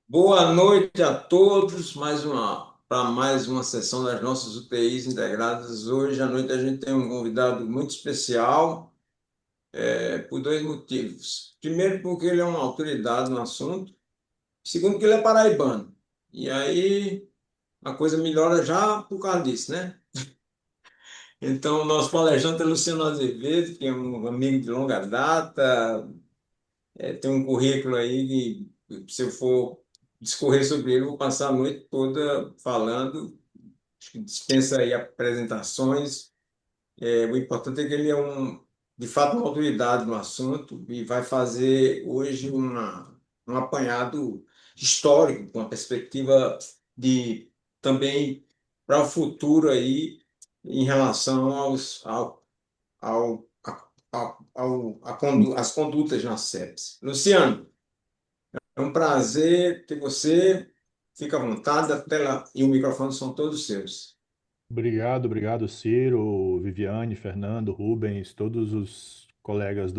Boa noite a todos, para mais uma sessão das nossas UTIs integradas. Hoje à noite a gente tem um convidado muito especial, por dois motivos. Primeiro, porque ele é uma autoridade no assunto. Segundo, que ele é paraibano. E aí a coisa melhora já por causa disso, né? Então, o nosso palestrante é Luciano Azevedo, que é um amigo de longa data, tem um currículo aí que, se eu for discorrer sobre ele, eu vou passar a noite toda falando. Acho que dispensa aí apresentações. O importante é que ele é de fato uma autoridade no assunto e vai fazer hoje um apanhado histórico, com uma perspectiva de também para o futuro aí em relação às condutas na SEPS. Luciano, é um prazer ter você. Fica à vontade, a tela e o microfone são todos seus. Obrigado, Ciro, Viviane, Fernando, Rubens, todos os colegas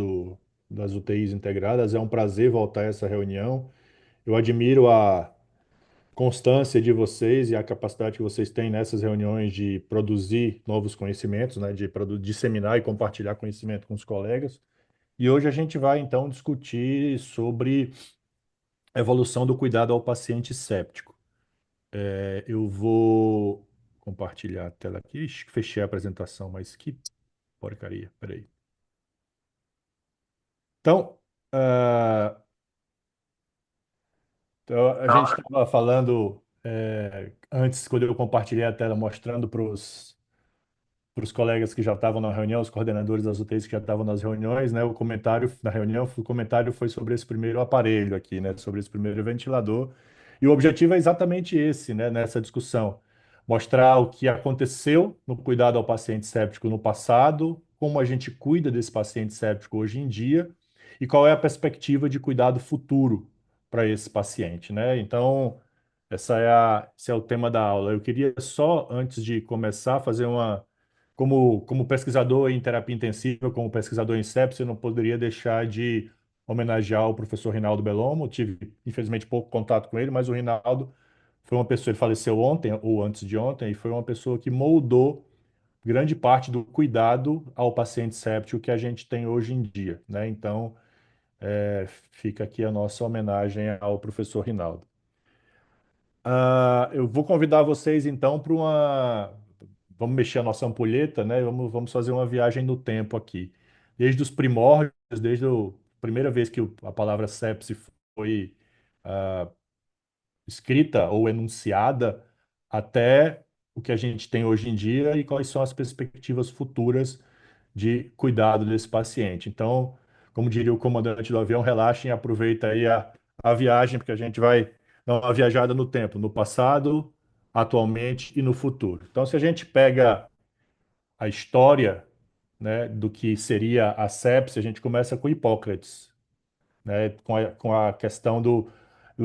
das UTIs integradas. É um prazer voltar a essa reunião. Eu admiro a constância de vocês e a capacidade que vocês têm nessas reuniões de produzir novos conhecimentos, né, de disseminar e compartilhar conhecimento com os colegas. E hoje a gente vai então discutir sobre a evolução do cuidado ao paciente séptico. Eu vou compartilhar a tela aqui. Ixi, fechei a apresentação, mas que porcaria. Peraí. Então, ah, então, a gente estava falando antes, quando eu compartilhei a tela, mostrando para os colegas que já estavam na reunião, os coordenadores das UTIs que já estavam nas reuniões, né? O comentário da reunião, o comentário foi sobre esse primeiro aparelho aqui, né? Sobre esse primeiro ventilador. E o objetivo é exatamente esse, né? Nessa discussão, mostrar o que aconteceu no cuidado ao paciente séptico no passado, como a gente cuida desse paciente séptico hoje em dia e qual é a perspectiva de cuidado futuro para esse paciente, né? Então, esse é o tema da aula. Eu queria só, antes de começar, fazer como pesquisador em terapia intensiva, como pesquisador em sepsia, eu não poderia deixar de homenagear o professor Rinaldo Bellomo. Tive, infelizmente, pouco contato com ele, mas o Rinaldo foi uma pessoa, ele faleceu ontem ou antes de ontem, e foi uma pessoa que moldou grande parte do cuidado ao paciente séptico que a gente tem hoje em dia, né? Então, fica aqui a nossa homenagem ao professor Rinaldo. Eu vou convidar vocês então para uma. Vamos mexer a nossa ampulheta, né? Vamos fazer uma viagem no tempo aqui. Desde os primórdios, desde a primeira vez que a palavra sepse foi ah, escrita ou enunciada, até o que a gente tem hoje em dia e quais são as perspectivas futuras de cuidado desse paciente. Então, como diria o comandante do avião, relaxem e aproveita aí a viagem, porque a gente vai dar uma viajada no tempo, no passado, atualmente e no futuro. Então, se a gente pega a história, né, do que seria a sepse, a gente começa com Hipócrates, né, com a questão do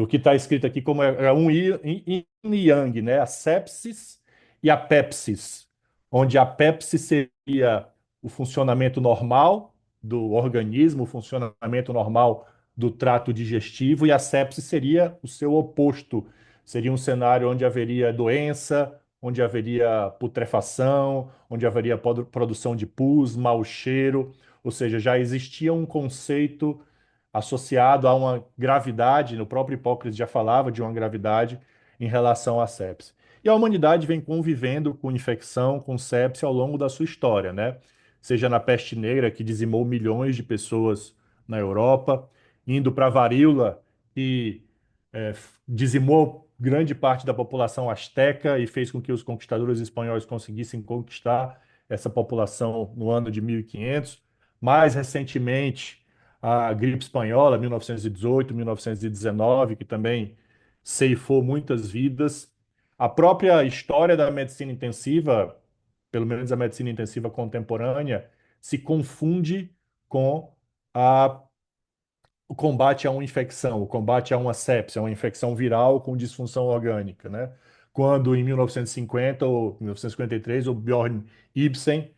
que está escrito aqui como é um yin e yang, né, a sepsis e a pepsis, onde a pepsis seria o funcionamento normal do organismo, o funcionamento normal do trato digestivo, e a sepsis seria o seu oposto, seria um cenário onde haveria doença, onde haveria putrefação, onde haveria produção de pus, mau cheiro, ou seja, já existia um conceito associado a uma gravidade, no próprio Hipócrates já falava de uma gravidade em relação à sepse. E a humanidade vem convivendo com infecção, com sepse ao longo da sua história, né? Seja na peste negra, que dizimou milhões de pessoas na Europa, indo para a varíola, que dizimou grande parte da população asteca e fez com que os conquistadores espanhóis conseguissem conquistar essa população no ano de 1500. Mais recentemente, a gripe espanhola, 1918, 1919, que também ceifou muitas vidas. A própria história da medicina intensiva, pelo menos a medicina intensiva contemporânea, se confunde com a o combate a uma infecção, o combate a uma sepsia, uma infecção viral com disfunção orgânica, né? Quando em 1950 ou 1953 o Bjorn Ibsen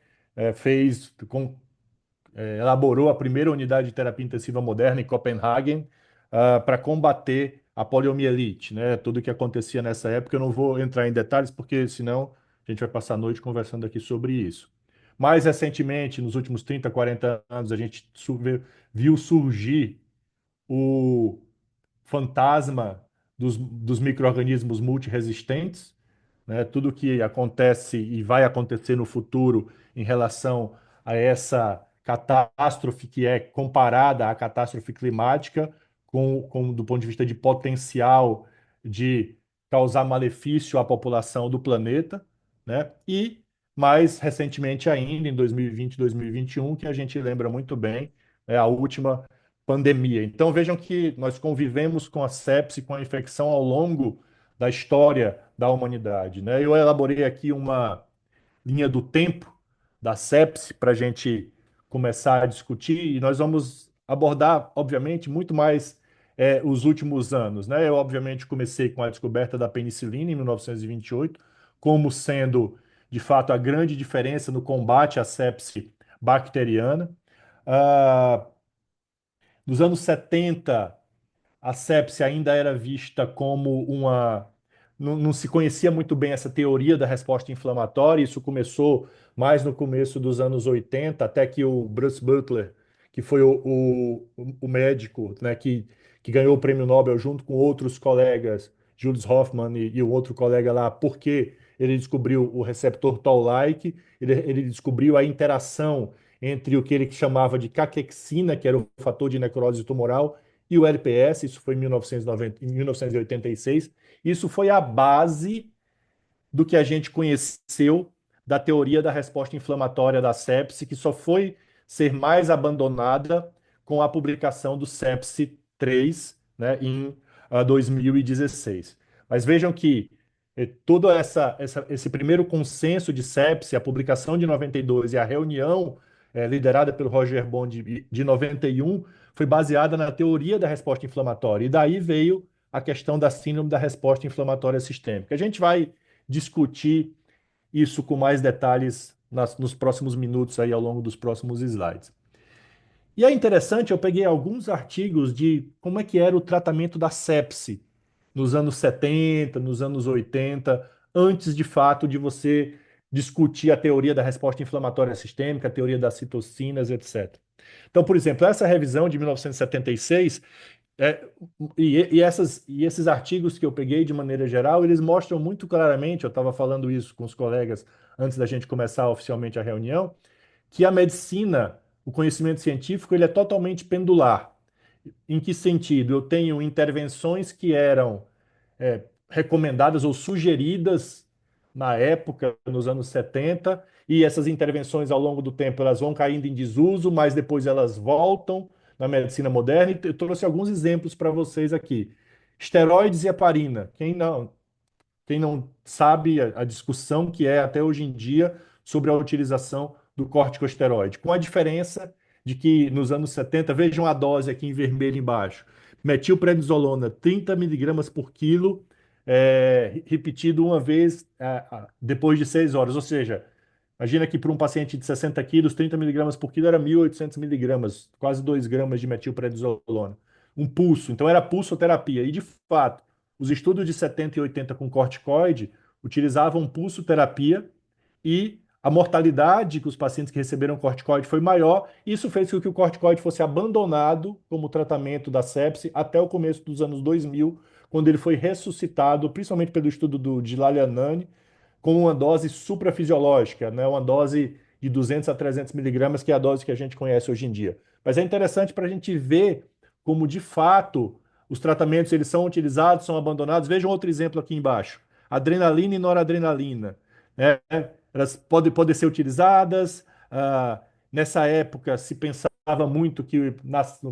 elaborou a primeira unidade de terapia intensiva moderna em Copenhague, para combater a poliomielite, né? Tudo que acontecia nessa época. Eu não vou entrar em detalhes, porque senão a gente vai passar a noite conversando aqui sobre isso. Mais recentemente, nos últimos 30, 40 anos, a gente viu surgir o fantasma dos micro-organismos multiresistentes, né? Tudo que acontece e vai acontecer no futuro em relação a essa catástrofe que é comparada à catástrofe climática, do ponto de vista de potencial de causar malefício à população do planeta, né? E mais recentemente ainda, em 2020, 2021, que a gente lembra muito bem, é a última pandemia. Então vejam que nós convivemos com a sepse, com a infecção ao longo da história da humanidade, né? Eu elaborei aqui uma linha do tempo da sepse para a gente começar a discutir e nós vamos abordar, obviamente, muito mais os últimos anos, né? Eu, obviamente, comecei com a descoberta da penicilina em 1928, como sendo, de fato, a grande diferença no combate à sepse bacteriana. Ah, nos anos 70, a sepse ainda era vista como uma. Não se conhecia muito bem essa teoria da resposta inflamatória, isso começou mais no começo dos anos 80, até que o Bruce Butler, que foi o médico, né, que ganhou o prêmio Nobel junto com outros colegas, Julius Hoffman e o outro colega lá, porque ele descobriu o receptor Toll-like, ele descobriu a interação entre o que ele chamava de caquexina, que era o fator de necrose tumoral, e o LPS, isso foi em 1990, em 1986. Isso foi a base do que a gente conheceu da teoria da resposta inflamatória da sepse, que só foi ser mais abandonada com a publicação do Sepsi 3, né, em 2016. Mas vejam que todo esse primeiro consenso de sepse, a publicação de 92 e a reunião liderada pelo Roger Bond de 91, foi baseada na teoria da resposta inflamatória. E daí veio a questão da síndrome da resposta inflamatória sistêmica. A gente vai discutir isso com mais detalhes nos próximos minutos aí ao longo dos próximos slides. E é interessante, eu peguei alguns artigos de como é que era o tratamento da sepse nos anos 70, nos anos 80, antes de fato de você discutir a teoria da resposta inflamatória sistêmica, a teoria das citocinas, etc. Então, por exemplo, essa revisão de 1976 e esses artigos que eu peguei de maneira geral, eles mostram muito claramente, eu estava falando isso com os colegas antes da gente começar oficialmente a reunião, que a medicina, o conhecimento científico, ele é totalmente pendular. Em que sentido? Eu tenho intervenções que eram recomendadas ou sugeridas na época, nos anos 70, e essas intervenções ao longo do tempo elas vão caindo em desuso, mas depois elas voltam na medicina moderna, e eu trouxe alguns exemplos para vocês aqui. Esteroides e heparina. Quem não sabe a discussão que é até hoje em dia sobre a utilização do corticosteroide, com a diferença de que nos anos 70, vejam a dose aqui em vermelho embaixo, metilprednisolona 30 miligramas por quilo, repetido uma vez depois de 6 horas, ou seja, imagina que para um paciente de 60 quilos, 30 miligramas por quilo era 1.800 miligramas, quase 2 gramas de metilprednisolona. Um pulso, então era pulsoterapia. E de fato, os estudos de 70 e 80 com corticoide utilizavam pulsoterapia e a mortalidade que os pacientes que receberam corticoide foi maior. Isso fez com que o corticoide fosse abandonado como tratamento da sepse até o começo dos anos 2000, quando ele foi ressuscitado, principalmente pelo estudo do Dilayanani, com uma dose suprafisiológica, né? Uma dose de 200 a 300 miligramas, que é a dose que a gente conhece hoje em dia. Mas é interessante para a gente ver como, de fato, os tratamentos eles são utilizados, são abandonados. Vejam outro exemplo aqui embaixo. Adrenalina e noradrenalina, né? Elas podem ser utilizadas. Nessa época se pensava muito que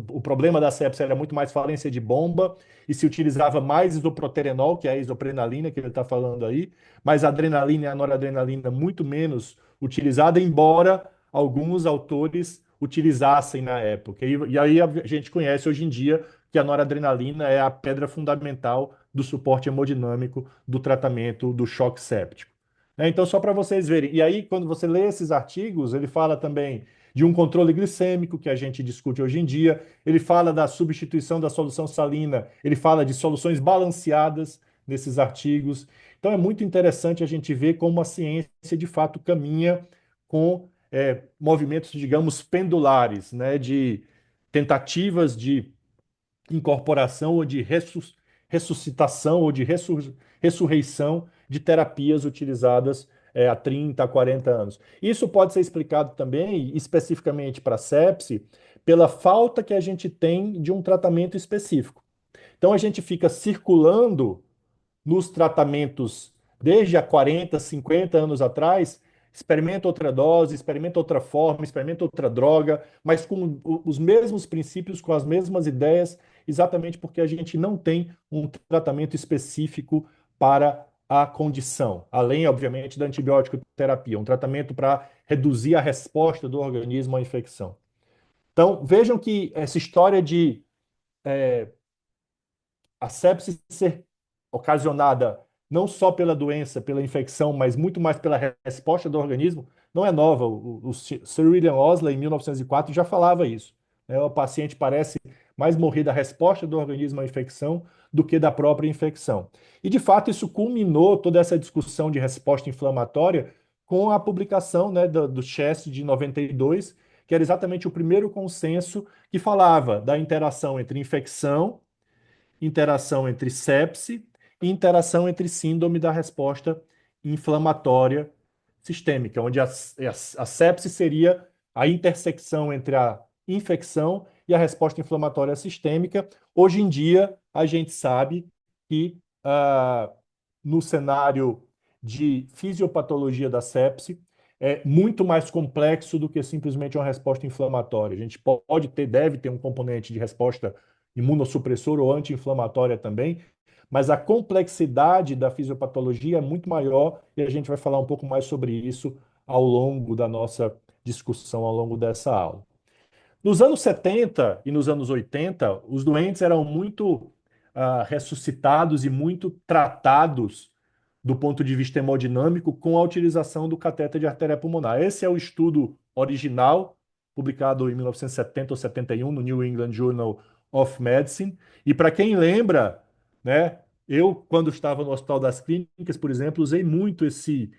o problema da sepsia era muito mais falência de bomba e se utilizava mais isoproterenol, que é a isoprenalina que ele está falando aí, mas a adrenalina e a noradrenalina muito menos utilizada, embora alguns autores utilizassem na época. E aí a gente conhece hoje em dia que a noradrenalina é a pedra fundamental do suporte hemodinâmico do tratamento do choque séptico. Então, só para vocês verem. E aí, quando você lê esses artigos, ele fala também de um controle glicêmico que a gente discute hoje em dia, ele fala da substituição da solução salina, ele fala de soluções balanceadas nesses artigos. Então é muito interessante a gente ver como a ciência de fato caminha com movimentos, digamos, pendulares, né, de tentativas de incorporação ou de ressuscitação ou de ressurreição de terapias utilizadas há 30, 40 anos. Isso pode ser explicado também, especificamente para a sepse, pela falta que a gente tem de um tratamento específico. Então a gente fica circulando nos tratamentos desde há 40, 50 anos atrás, experimenta outra dose, experimenta outra forma, experimenta outra droga, mas com os mesmos princípios, com as mesmas ideias, exatamente porque a gente não tem um tratamento específico para a condição, além, obviamente, da antibiótico terapia, um tratamento para reduzir a resposta do organismo à infecção. Então, vejam que essa história de a sepse ser ocasionada não só pela doença, pela infecção, mas muito mais pela resposta do organismo, não é nova. O Sir William Owsley, em 1904, já falava isso. Né? O paciente parece mais morrer da resposta do organismo à infecção do que da própria infecção. E, de fato, isso culminou toda essa discussão de resposta inflamatória com a publicação, né, do Chest de 92, que era exatamente o primeiro consenso que falava da interação entre infecção, interação entre sepse e interação entre síndrome da resposta inflamatória sistêmica, onde a sepse seria a intersecção entre a infecção e a resposta inflamatória sistêmica. Hoje em dia, a gente sabe que no cenário de fisiopatologia da sepse, é muito mais complexo do que simplesmente uma resposta inflamatória. A gente pode ter, deve ter um componente de resposta imunossupressora ou anti-inflamatória também, mas a complexidade da fisiopatologia é muito maior e a gente vai falar um pouco mais sobre isso ao longo da nossa discussão, ao longo dessa aula. Nos anos 70 e nos anos 80, os doentes eram muito ressuscitados e muito tratados do ponto de vista hemodinâmico com a utilização do cateter de artéria pulmonar. Esse é o estudo original, publicado em 1970 ou 71 no New England Journal of Medicine. E para quem lembra, né, eu, quando estava no Hospital das Clínicas, por exemplo, usei muito esse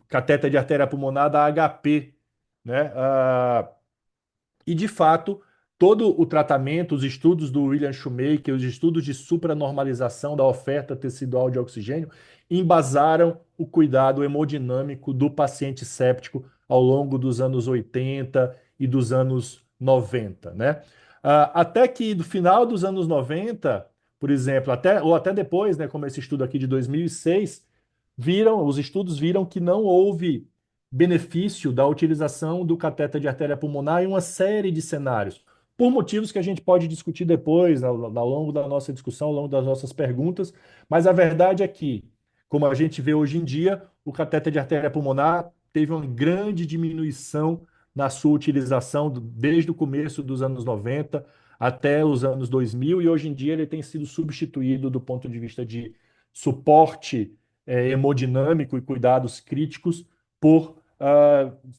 cateter de artéria pulmonar da HP, né? E, de fato, todo o tratamento, os estudos do William Shoemaker, os estudos de supranormalização da oferta tecidual de oxigênio, embasaram o cuidado hemodinâmico do paciente séptico ao longo dos anos 80 e dos anos 90, né? Até que no final dos anos 90, por exemplo, ou até depois, né, como esse estudo aqui de 2006, os estudos viram que não houve benefício da utilização do cateter de artéria pulmonar em uma série de cenários, por motivos que a gente pode discutir depois, ao longo da nossa discussão, ao longo das nossas perguntas, mas a verdade é que, como a gente vê hoje em dia, o cateter de artéria pulmonar teve uma grande diminuição na sua utilização desde o começo dos anos 90 até os anos 2000, e hoje em dia ele tem sido substituído do ponto de vista de suporte hemodinâmico e cuidados críticos por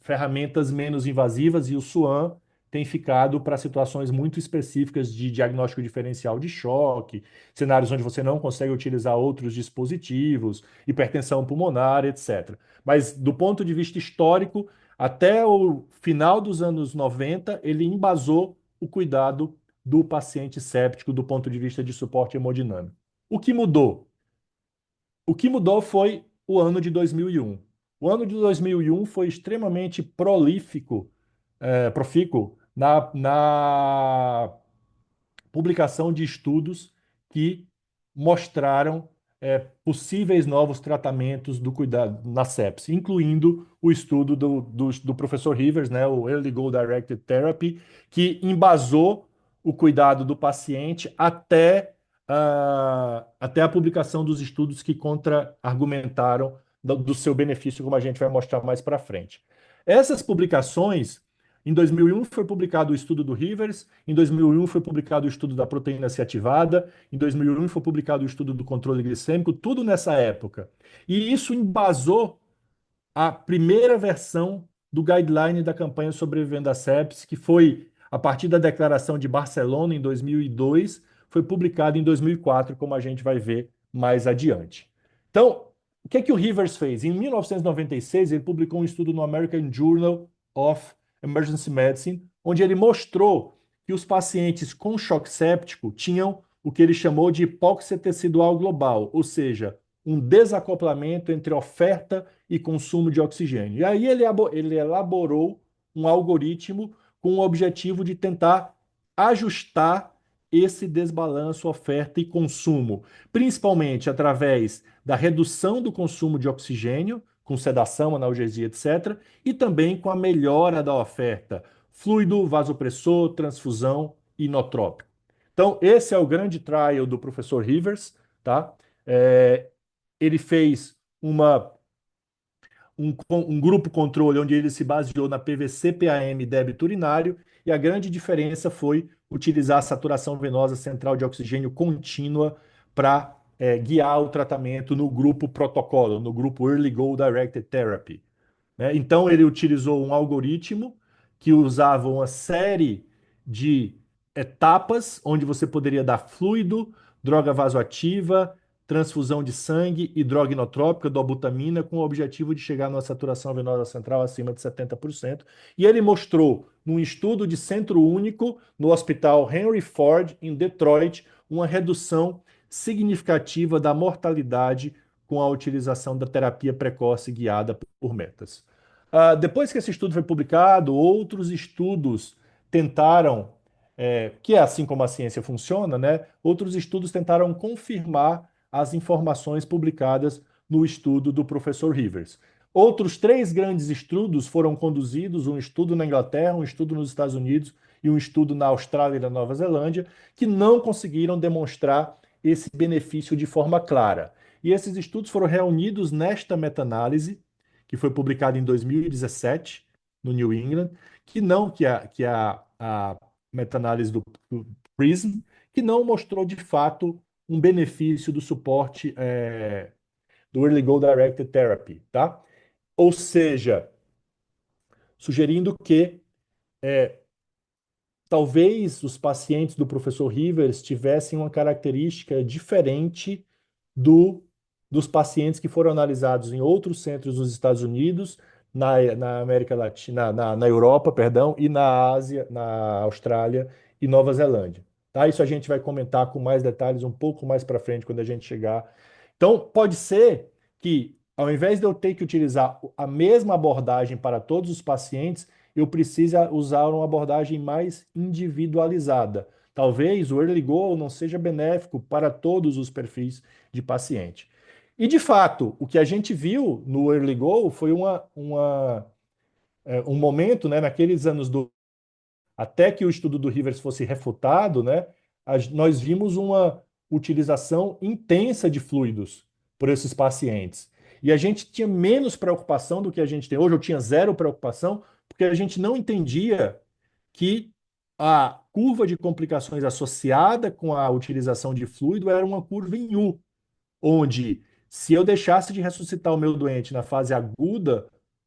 ferramentas menos invasivas, e o SUAM tem ficado para situações muito específicas de diagnóstico diferencial de choque, cenários onde você não consegue utilizar outros dispositivos, hipertensão pulmonar, etc. Mas, do ponto de vista histórico, até o final dos anos 90, ele embasou o cuidado do paciente séptico do ponto de vista de suporte hemodinâmico. O que mudou? O que mudou foi o ano de 2001. O ano de 2001 foi extremamente profícuo na publicação de estudos que mostraram possíveis novos tratamentos do cuidado na sepse, incluindo o estudo do professor Rivers, né, o Early Goal Directed Therapy, que embasou o cuidado do paciente até a publicação dos estudos que contra-argumentaram do seu benefício, como a gente vai mostrar mais para frente. Essas publicações, em 2001 foi publicado o estudo do Rivers, em 2001 foi publicado o estudo da proteína C ativada, em 2001 foi publicado o estudo do controle glicêmico, tudo nessa época. E isso embasou a primeira versão do guideline da campanha Sobrevivendo à Sepsis, que foi, a partir da Declaração de Barcelona, em 2002, foi publicado em 2004, como a gente vai ver mais adiante. Então, o que é que o Rivers fez? Em 1996, ele publicou um estudo no American Journal of Emergency Medicine, onde ele mostrou que os pacientes com choque séptico tinham o que ele chamou de hipóxia tecidual global, ou seja, um desacoplamento entre oferta e consumo de oxigênio. E aí ele elaborou um algoritmo com o objetivo de tentar ajustar esse desbalanço oferta e consumo, principalmente através da redução do consumo de oxigênio, com sedação, analgesia, etc., e também com a melhora da oferta, fluido, vasopressor, transfusão e inotrópico. Então, esse é o grande trial do professor Rivers, tá? Ele fez um grupo controle onde ele se baseou na PVC-PAM débito urinário e a grande diferença foi utilizar a saturação venosa central de oxigênio contínua para guiar o tratamento no grupo protocolo, no grupo Early Goal Directed Therapy, né? Então, ele utilizou um algoritmo que usava uma série de etapas, onde você poderia dar fluido, droga vasoativa, transfusão de sangue e droga inotrópica, dobutamina, com o objetivo de chegar numa saturação venosa central acima de 70%. E ele mostrou, num estudo de centro único, no Hospital Henry Ford, em Detroit, uma redução significativa da mortalidade com a utilização da terapia precoce guiada por metas. Depois que esse estudo foi publicado, outros estudos tentaram, que é assim como a ciência funciona, né? Outros estudos tentaram confirmar as informações publicadas no estudo do professor Rivers. Outros três grandes estudos foram conduzidos, um estudo na Inglaterra, um estudo nos Estados Unidos e um estudo na Austrália e na Nova Zelândia, que não conseguiram demonstrar esse benefício de forma clara. E esses estudos foram reunidos nesta meta-análise, que foi publicada em 2017 no New England, que a meta-análise do PRISM, que não mostrou de fato um benefício do suporte do Early Goal Directed Therapy, tá? Ou seja, sugerindo que talvez os pacientes do professor Rivers tivessem uma característica diferente do, dos pacientes que foram analisados em outros centros nos Estados Unidos, na América Latina, na Europa, perdão, e na Ásia, na Austrália e Nova Zelândia. Tá? Isso a gente vai comentar com mais detalhes um pouco mais para frente, quando a gente chegar. Então, pode ser que, ao invés de eu ter que utilizar a mesma abordagem para todos os pacientes, eu precise usar uma abordagem mais individualizada. Talvez o Early Goal não seja benéfico para todos os perfis de paciente. E, de fato, o que a gente viu no Early Goal foi um momento, né, naqueles anos até que o estudo do Rivers fosse refutado, né, nós vimos uma utilização intensa de fluidos por esses pacientes. E a gente tinha menos preocupação do que a gente tem hoje, eu tinha zero preocupação, porque a gente não entendia que a curva de complicações associada com a utilização de fluido era uma curva em U, onde, se eu deixasse de ressuscitar o meu doente na fase aguda,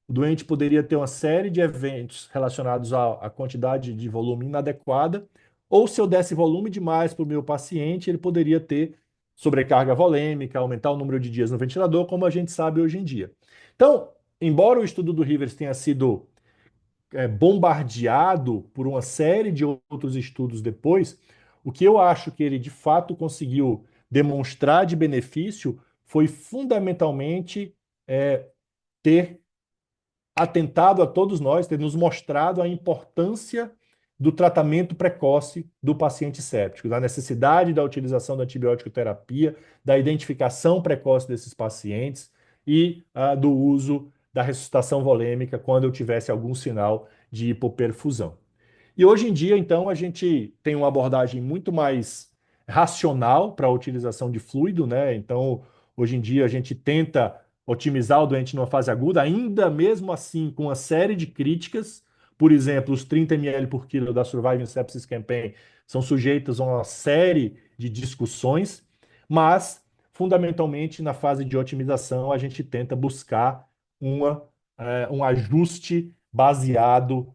o doente poderia ter uma série de eventos relacionados à quantidade de volume inadequada, ou se eu desse volume demais para o meu paciente, ele poderia ter sobrecarga volêmica, aumentar o número de dias no ventilador, como a gente sabe hoje em dia. Então, embora o estudo do Rivers tenha sido bombardeado por uma série de outros estudos depois, o que eu acho que ele de fato conseguiu demonstrar de benefício foi fundamentalmente ter atentado a todos nós, ter nos mostrado a importância do tratamento precoce do paciente séptico, da necessidade da utilização da antibiótico terapia, da identificação precoce desses pacientes e do uso da ressuscitação volêmica quando eu tivesse algum sinal de hipoperfusão. E hoje em dia, então, a gente tem uma abordagem muito mais racional para a utilização de fluido, né? Então, hoje em dia, a gente tenta otimizar o doente numa fase aguda, ainda mesmo assim com uma série de críticas. Por exemplo, os 30 ml por quilo da Surviving Sepsis Campaign são sujeitos a uma série de discussões, mas, fundamentalmente, na fase de otimização, a gente tenta buscar um ajuste baseado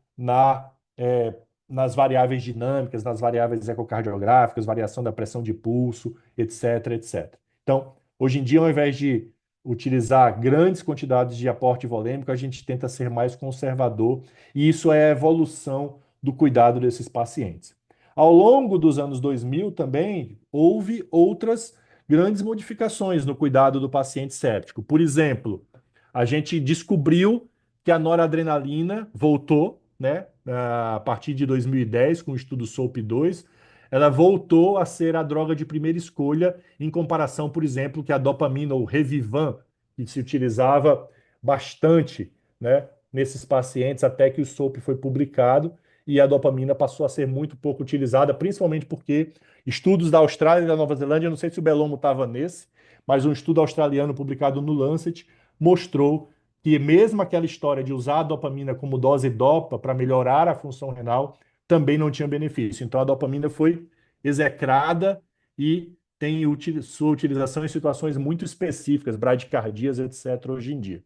nas variáveis dinâmicas, nas variáveis ecocardiográficas, variação da pressão de pulso, etc, etc. Então, hoje em dia, ao invés de utilizar grandes quantidades de aporte volêmico, a gente tenta ser mais conservador, e isso é a evolução do cuidado desses pacientes. Ao longo dos anos 2000 também houve outras grandes modificações no cuidado do paciente séptico. Por exemplo, a gente descobriu que a noradrenalina voltou, né, a partir de 2010, com o estudo SOAP-2, ela voltou a ser a droga de primeira escolha em comparação, por exemplo, que a dopamina ou Revivan, que se utilizava bastante, né, nesses pacientes até que o SOAP foi publicado e a dopamina passou a ser muito pouco utilizada, principalmente porque estudos da Austrália e da Nova Zelândia, não sei se o Belomo estava nesse, mas um estudo australiano publicado no Lancet mostrou que mesmo aquela história de usar a dopamina como dose dopa para melhorar a função renal também não tinha benefício. Então a dopamina foi execrada e tem sua utilização em situações muito específicas, bradicardias, etc., hoje em dia.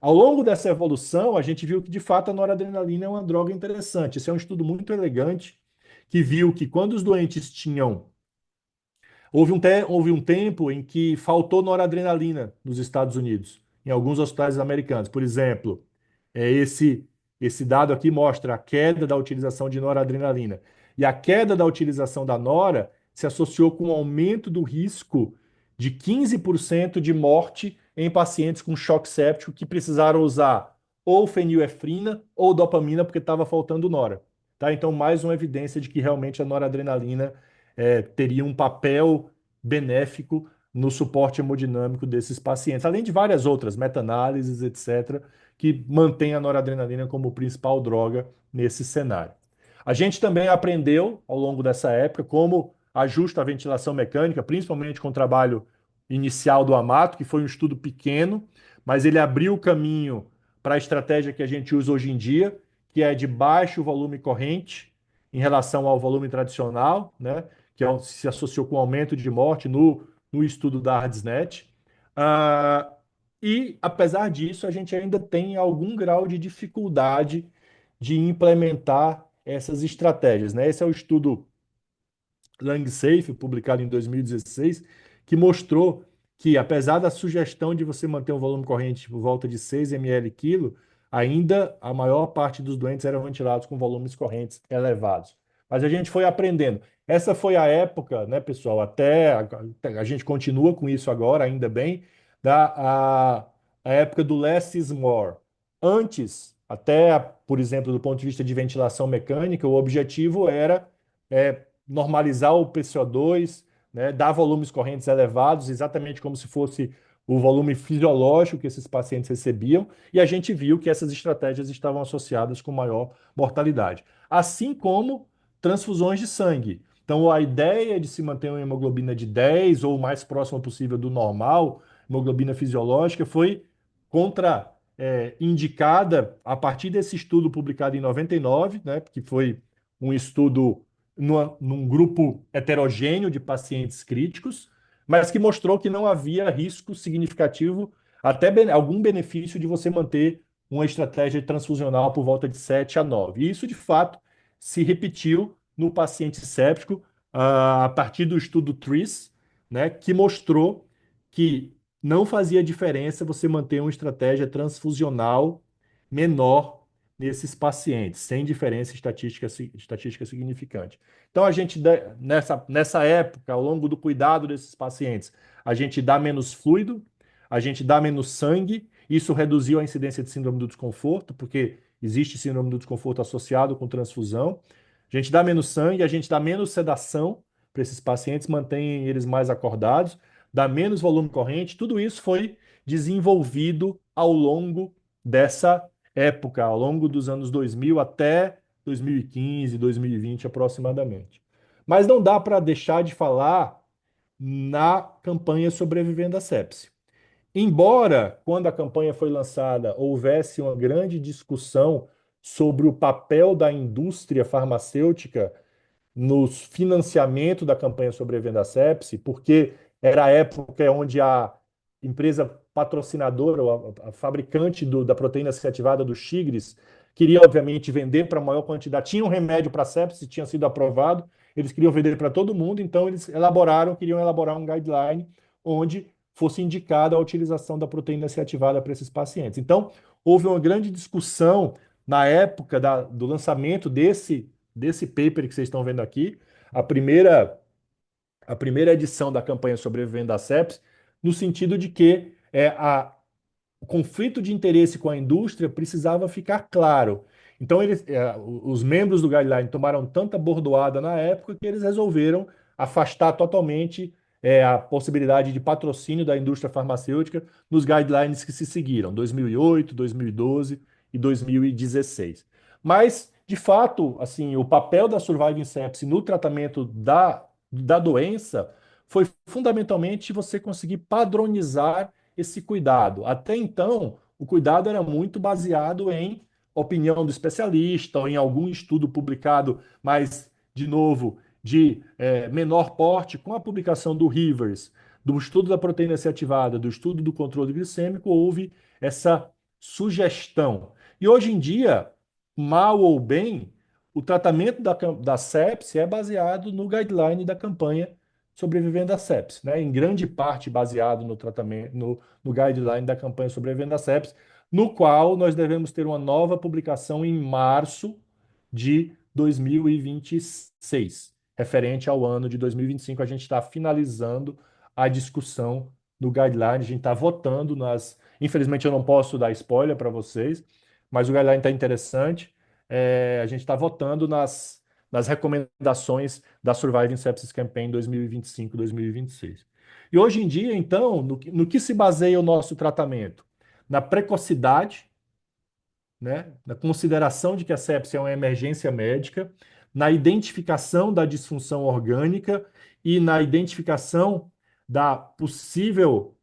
Ao longo dessa evolução, a gente viu que, de fato, a noradrenalina é uma droga interessante. Esse é um estudo muito elegante que viu que quando os doentes tinham houve um tempo em que faltou noradrenalina nos Estados Unidos, em alguns hospitais americanos. Por exemplo, é esse dado aqui mostra a queda da utilização de noradrenalina. E a queda da utilização da nora se associou com o aumento do risco de 15% de morte em pacientes com choque séptico que precisaram usar ou fenilefrina ou dopamina porque estava faltando nora. Tá? Então, mais uma evidência de que realmente a noradrenalina teria um papel benéfico no suporte hemodinâmico desses pacientes, além de várias outras meta-análises, etc., que mantém a noradrenalina como principal droga nesse cenário. A gente também aprendeu, ao longo dessa época, como ajusta a ventilação mecânica, principalmente com o trabalho inicial do Amato, que foi um estudo pequeno, mas ele abriu o caminho para a estratégia que a gente usa hoje em dia, que é de baixo volume corrente em relação ao volume tradicional, né? Se associou com aumento de morte no estudo da ARDSNet. Ah, e, apesar disso, a gente ainda tem algum grau de dificuldade de implementar essas estratégias, né? Esse é o estudo LangSafe, publicado em 2016, que mostrou que, apesar da sugestão de você manter um volume corrente por volta de 6 ml quilo, ainda a maior parte dos doentes eram ventilados com volumes correntes elevados. Mas a gente foi aprendendo. Essa foi a época, né, pessoal? Até a gente continua com isso agora, ainda bem, a época do less is more. Antes, até, por exemplo, do ponto de vista de ventilação mecânica, o objetivo era normalizar o PCO2, né, dar volumes correntes elevados, exatamente como se fosse o volume fisiológico que esses pacientes recebiam, e a gente viu que essas estratégias estavam associadas com maior mortalidade. Assim como transfusões de sangue. Então, a ideia de se manter uma hemoglobina de 10 ou o mais próximo possível do normal, hemoglobina fisiológica, foi indicada a partir desse estudo publicado em 99, né, que foi um estudo num grupo heterogêneo de pacientes críticos, mas que mostrou que não havia risco significativo, até algum benefício de você manter uma estratégia transfusional por volta de 7 a 9. E isso, de fato, se repetiu no paciente séptico a partir do estudo TRIS, né, que mostrou que não fazia diferença você manter uma estratégia transfusional menor nesses pacientes, sem diferença estatística significante. Então, nessa época, ao longo do cuidado desses pacientes, a gente dá menos fluido, a gente dá menos sangue, isso reduziu a incidência de síndrome do desconforto, porque existe síndrome do desconforto associado com transfusão. A gente dá menos sangue, a gente dá menos sedação para esses pacientes, mantém eles mais acordados, dá menos volume corrente, tudo isso foi desenvolvido ao longo dessa época, ao longo dos anos 2000 até 2015, 2020 aproximadamente. Mas não dá para deixar de falar na campanha Sobrevivendo à Sepse. Embora, quando a campanha foi lançada, houvesse uma grande discussão sobre o papel da indústria farmacêutica no financiamento da campanha Sobrevivendo à Sepse, porque era a época onde a empresa patrocinadora, ou a fabricante da proteína C ativada do Tigres, queria, obviamente, vender para maior quantidade. Tinha um remédio para sepsis, tinha sido aprovado, eles queriam vender para todo mundo, então eles queriam elaborar um guideline onde fosse indicada a utilização da proteína C ativada para esses pacientes. Então, houve uma grande discussão na época do lançamento desse paper que vocês estão vendo aqui, a primeira, a primeira edição da campanha Sobrevivendo à Sepsis, no sentido de que o conflito de interesse com a indústria precisava ficar claro. Então, os membros do Guideline tomaram tanta bordoada na época que eles resolveram afastar totalmente a possibilidade de patrocínio da indústria farmacêutica nos guidelines que se seguiram, 2008, 2012 e 2016. Mas, de fato, assim, o papel da Surviving Sepsis no tratamento da doença foi fundamentalmente você conseguir padronizar esse cuidado. Até então, o cuidado era muito baseado em opinião do especialista ou em algum estudo publicado, mas, de novo, de menor porte, com a publicação do Rivers, do estudo da proteína C ativada, do estudo do controle glicêmico, houve essa sugestão. E hoje em dia, mal ou bem, o tratamento da sepse é baseado no guideline da campanha Sobrevivendo à Sepse, né? Em grande parte baseado no tratamento, no guideline da campanha Sobrevivendo à Sepse, no qual nós devemos ter uma nova publicação em março de 2026, referente ao ano de 2025. A gente está finalizando a discussão do guideline, a gente está votando nas. Infelizmente, eu não posso dar spoiler para vocês, mas o guideline está interessante. A gente está votando nas recomendações da Surviving Sepsis Campaign 2025-2026. E hoje em dia, então, no que se baseia o nosso tratamento? Na precocidade, né? Na consideração de que a sepsia é uma emergência médica, na identificação da disfunção orgânica e na identificação da possível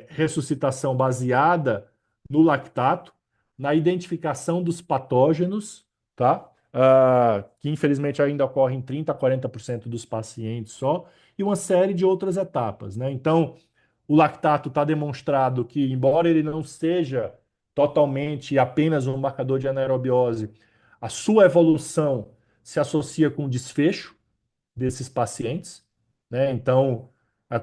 ressuscitação baseada no lactato, na identificação dos patógenos, tá? Que infelizmente ainda ocorre em 30 a 40% dos pacientes só, e uma série de outras etapas, né? Então, o lactato está demonstrado que, embora ele não seja totalmente apenas um marcador de anaerobiose, a sua evolução se associa com o desfecho desses pacientes, né? Então,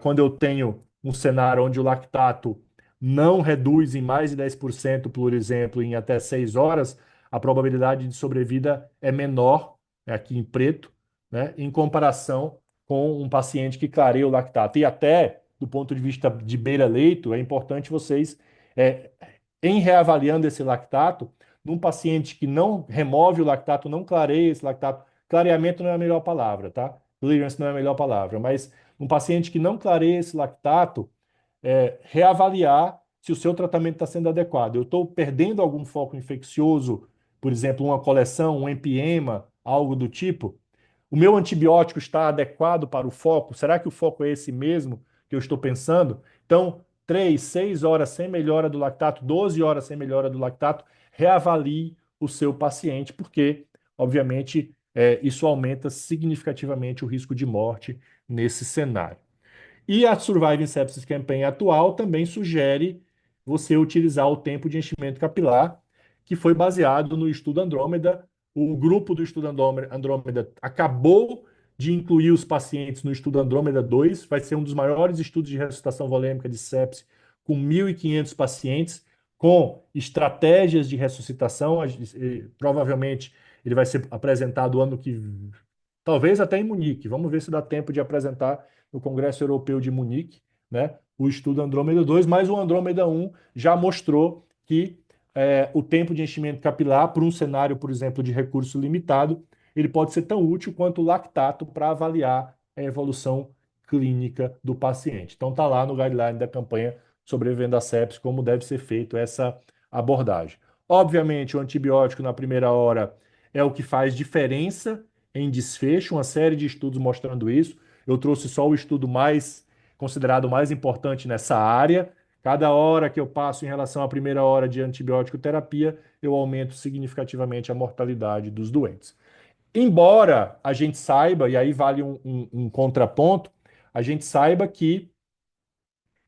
quando eu tenho um cenário onde o lactato não reduz em mais de 10%, por exemplo, em até 6 horas, a probabilidade de sobrevida é menor, aqui em preto, né? Em comparação com um paciente que clareia o lactato. E até, do ponto de vista de beira-leito, é importante vocês, é, em reavaliando esse lactato, num paciente que não remove o lactato, não clareia esse lactato, clareamento não é a melhor palavra, tá? Clearance não é a melhor palavra, mas um paciente que não clareia esse lactato, reavaliar se o seu tratamento está sendo adequado. Eu estou perdendo algum foco infeccioso, por exemplo, uma coleção, um empiema, algo do tipo. O meu antibiótico está adequado para o foco? Será que o foco é esse mesmo que eu estou pensando? Então, 3, 6 horas sem melhora do lactato, 12 horas sem melhora do lactato, reavalie o seu paciente, porque, obviamente, isso aumenta significativamente o risco de morte nesse cenário. E a Surviving Sepsis Campaign atual também sugere você utilizar o tempo de enchimento capilar, que foi baseado no estudo Andrômeda. O grupo do estudo Andrômeda acabou de incluir os pacientes no estudo Andrômeda 2, vai ser um dos maiores estudos de ressuscitação volêmica de sepsis, com 1.500 pacientes, com estratégias de ressuscitação. Provavelmente ele vai ser apresentado ano que talvez até em Munique. Vamos ver se dá tempo de apresentar no Congresso Europeu de Munique, né, o estudo Andrômeda 2, mas o Andrômeda 1 já mostrou que o tempo de enchimento capilar, para um cenário, por exemplo, de recurso limitado, ele pode ser tão útil quanto o lactato para avaliar a evolução clínica do paciente. Então, está lá no guideline da campanha Sobrevivendo à Sepsis como deve ser feito essa abordagem. Obviamente, o antibiótico na primeira hora é o que faz diferença em desfecho, uma série de estudos mostrando isso. Eu trouxe só o estudo mais considerado mais importante nessa área. Cada hora que eu passo em relação à primeira hora de antibiótico terapia, eu aumento significativamente a mortalidade dos doentes. Embora a gente saiba, e aí vale um contraponto, a gente saiba que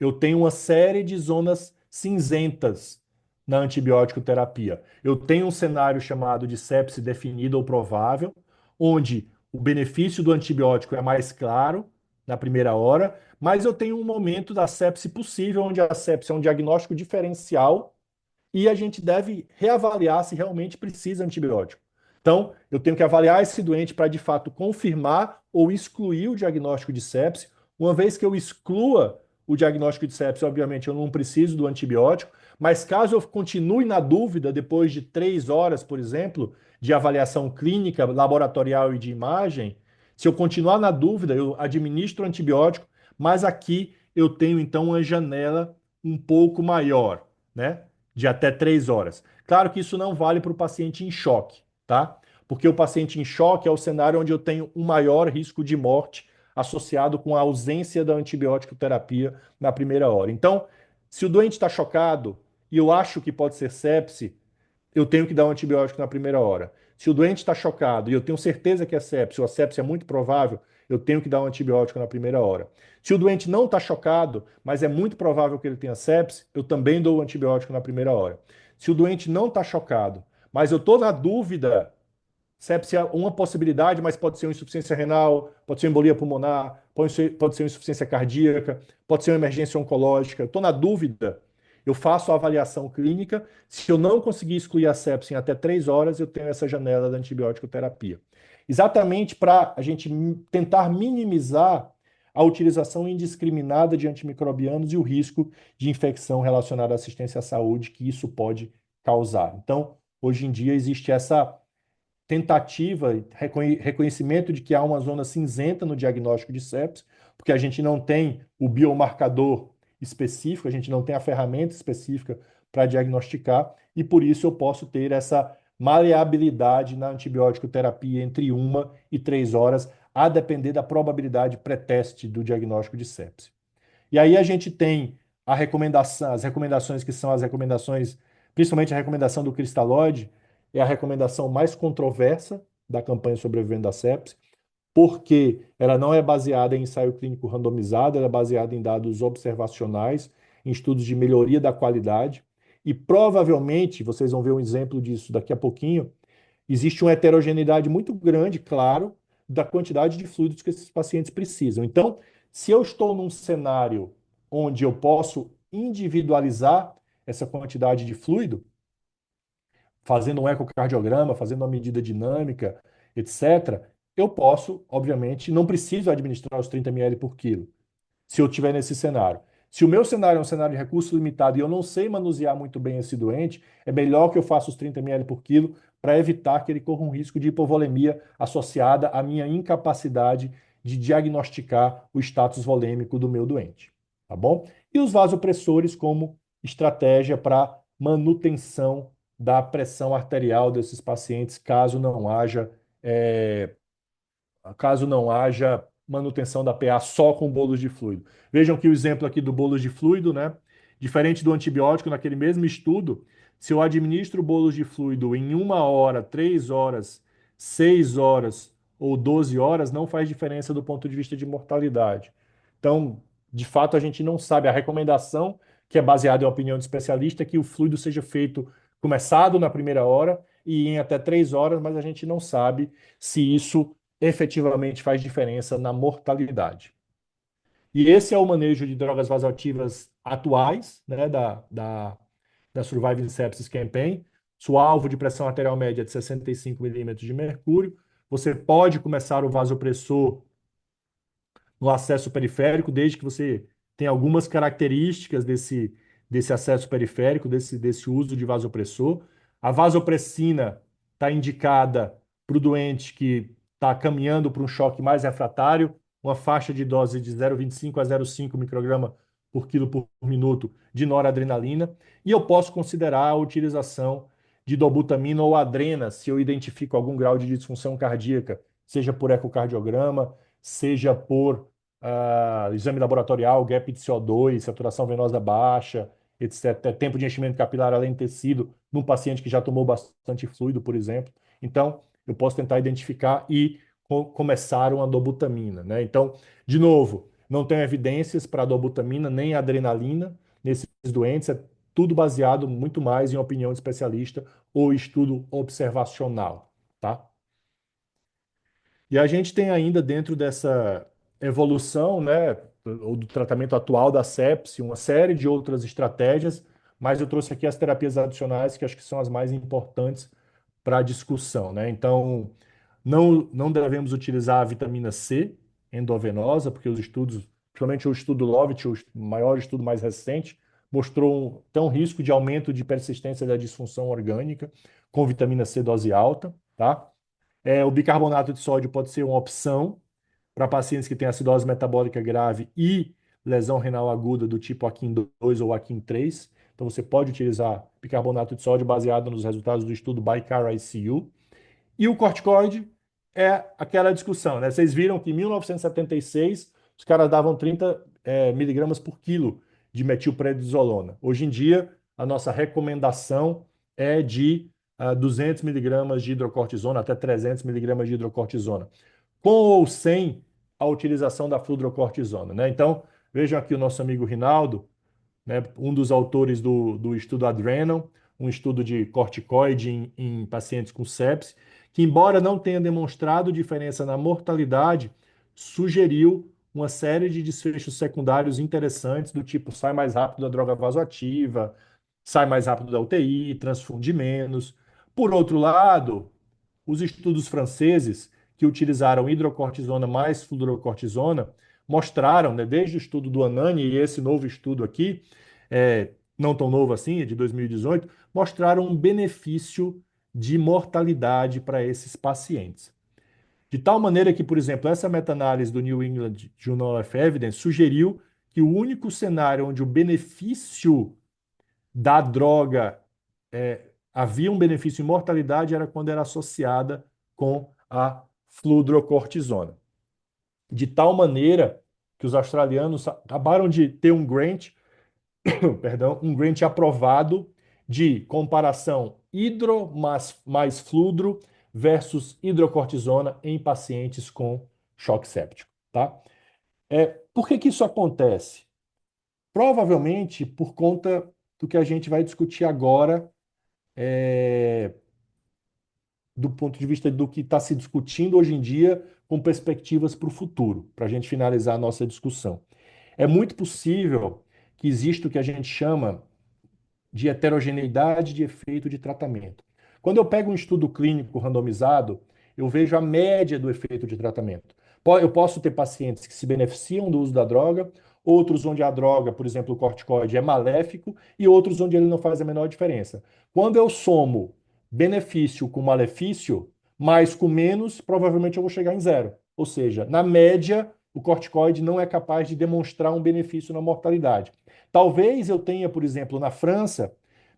eu tenho uma série de zonas cinzentas na antibiótico terapia. Eu tenho um cenário chamado de sepse definida ou provável, onde o benefício do antibiótico é mais claro na primeira hora, mas eu tenho um momento da sepse possível, onde a sepse é um diagnóstico diferencial e a gente deve reavaliar se realmente precisa de antibiótico. Então, eu tenho que avaliar esse doente para de fato confirmar ou excluir o diagnóstico de sepse. Uma vez que eu exclua o diagnóstico de sepse, obviamente eu não preciso do antibiótico, mas caso eu continue na dúvida depois de 3 horas, por exemplo, de avaliação clínica, laboratorial e de imagem, se eu continuar na dúvida, eu administro o antibiótico, mas aqui eu tenho então uma janela um pouco maior, né? De até 3 horas. Claro que isso não vale para o paciente em choque, tá? Porque o paciente em choque é o cenário onde eu tenho um maior risco de morte associado com a ausência da antibiótico terapia na primeira hora. Então, se o doente está chocado e eu acho que pode ser sepse, eu tenho que dar um antibiótico na primeira hora. Se o doente está chocado e eu tenho certeza que é sepse, ou a sepse é muito provável, eu tenho que dar um antibiótico na primeira hora. Se o doente não está chocado, mas é muito provável que ele tenha sepse, eu também dou o antibiótico na primeira hora. Se o doente não está chocado, mas eu estou na dúvida, sepse é uma possibilidade, mas pode ser uma insuficiência renal, pode ser uma embolia pulmonar, pode ser uma insuficiência cardíaca, pode ser uma emergência oncológica. Estou na dúvida, eu faço a avaliação clínica. Se eu não conseguir excluir a sepse em até 3 horas, eu tenho essa janela da antibiótico terapia. Exatamente para a gente tentar minimizar a utilização indiscriminada de antimicrobianos e o risco de infecção relacionada à assistência à saúde que isso pode causar. Então, hoje em dia existe essa tentativa, reconhecimento de que há uma zona cinzenta no diagnóstico de sepsis, porque a gente não tem o biomarcador específico, a gente não tem a ferramenta específica para diagnosticar, e por isso eu posso ter essa maleabilidade na antibiótico terapia entre 1 e 3 horas, a depender da probabilidade pré-teste do diagnóstico de sepsis. E aí a gente tem a recomendação, as recomendações que são as recomendações, principalmente a recomendação do cristalóide, é a recomendação mais controversa da campanha Sobrevivendo à Sepsis, porque ela não é baseada em ensaio clínico randomizado, ela é baseada em dados observacionais, em estudos de melhoria da qualidade, e provavelmente, vocês vão ver um exemplo disso daqui a pouquinho, existe uma heterogeneidade muito grande, claro, da quantidade de fluidos que esses pacientes precisam. Então, se eu estou num cenário onde eu posso individualizar essa quantidade de fluido, fazendo um ecocardiograma, fazendo uma medida dinâmica, etc., eu posso, obviamente, não preciso administrar os 30 ml por quilo, se eu estiver nesse cenário. Se o meu cenário é um cenário de recurso limitado e eu não sei manusear muito bem esse doente, é melhor que eu faça os 30 ml por quilo para evitar que ele corra um risco de hipovolemia associada à minha incapacidade de diagnosticar o status volêmico do meu doente. Tá bom? E os vasopressores como estratégia para manutenção da pressão arterial desses pacientes, é, caso não haja manutenção da PA só com bolos de fluido. Vejam que o exemplo aqui do bolos de fluido, né? Diferente do antibiótico, naquele mesmo estudo, se eu administro bolos de fluido em 1 hora, 3 horas, 6 horas ou 12 horas, não faz diferença do ponto de vista de mortalidade. Então, de fato, a gente não sabe. A recomendação, que é baseada em opinião de especialista, é que o fluido seja feito começado na primeira hora e em até 3 horas, mas a gente não sabe se isso efetivamente faz diferença na mortalidade. E esse é o manejo de drogas vasoativas atuais, né, da Surviving Sepsis Campaign. Sua alvo de pressão arterial média é de 65 milímetros de mercúrio. Você pode começar o vasopressor no acesso periférico, desde que você tenha algumas características desse acesso periférico, desse uso de vasopressor. A vasopressina está indicada para o doente que está caminhando para um choque mais refratário, uma faixa de dose de 0,25 a 0,5 micrograma por quilo por minuto de noradrenalina. E eu posso considerar a utilização de dobutamina ou adrena, se eu identifico algum grau de disfunção cardíaca, seja por ecocardiograma, seja por exame laboratorial, gap de CO2, saturação venosa baixa, etc. Tempo de enchimento capilar além de tecido num paciente que já tomou bastante fluido, por exemplo. Então, eu posso tentar identificar e começar uma dobutamina, né? Então, de novo, Não tem evidências para dobutamina nem adrenalina nesses doentes. É tudo baseado muito mais em opinião de especialista ou estudo observacional, tá? E a gente tem ainda dentro dessa evolução, né, ou do tratamento atual da sepse, uma série de outras estratégias, mas eu trouxe aqui as terapias adicionais que acho que são as mais importantes para a discussão, né? Então, não devemos utilizar a vitamina C endovenosa, porque os estudos, principalmente o estudo Lovett, o maior estudo mais recente, mostrou um risco de aumento de persistência da disfunção orgânica com vitamina C dose alta, tá? O bicarbonato de sódio pode ser uma opção para pacientes que têm acidose metabólica grave e lesão renal aguda do tipo AQIM 2 ou AQIM 3. Então, você pode utilizar bicarbonato de sódio baseado nos resultados do estudo BICAR ICU. E o corticoide é aquela discussão, né? Vocês viram que em 1976 os caras davam 30 miligramas por quilo de metilprednisolona. Hoje em dia, a nossa recomendação é de 200 miligramas de hidrocortisona, até 300 miligramas de hidrocortisona, com ou sem a utilização da fludrocortisona, né? Então, vejam aqui o nosso amigo Rinaldo, né, um dos autores do estudo Adrenal, um estudo de corticoide em pacientes com sepsis, que, embora não tenha demonstrado diferença na mortalidade, sugeriu uma série de desfechos secundários interessantes, do tipo sai mais rápido da droga vasoativa, sai mais rápido da UTI, transfunde menos. Por outro lado, os estudos franceses que utilizaram hidrocortisona mais fluorocortisona mostraram, né, desde o estudo do Anani e esse novo estudo aqui, não tão novo assim, é de 2018, mostraram um benefício de mortalidade para esses pacientes. De tal maneira que, por exemplo, essa meta-análise do New England Journal of Evidence sugeriu que o único cenário onde o benefício da droga havia um benefício em mortalidade era quando era associada com a fludrocortisona. De tal maneira que os australianos acabaram de ter um grant, perdão, um grant aprovado de comparação hidro mais fludro versus hidrocortisona em pacientes com choque séptico, tá? Por que que isso acontece? Provavelmente por conta do que a gente vai discutir agora, do ponto de vista do que está se discutindo hoje em dia, com perspectivas para o futuro, para a gente finalizar a nossa discussão. É muito possível que exista o que a gente chama de heterogeneidade de efeito de tratamento. Quando eu pego um estudo clínico randomizado, eu vejo a média do efeito de tratamento. Eu posso ter pacientes que se beneficiam do uso da droga, outros onde a droga, por exemplo, o corticoide, é maléfico e outros onde ele não faz a menor diferença. Quando eu somo benefício com malefício, mais com menos, provavelmente eu vou chegar em zero. Ou seja, na média, o corticoide não é capaz de demonstrar um benefício na mortalidade. Talvez eu tenha, por exemplo, na França,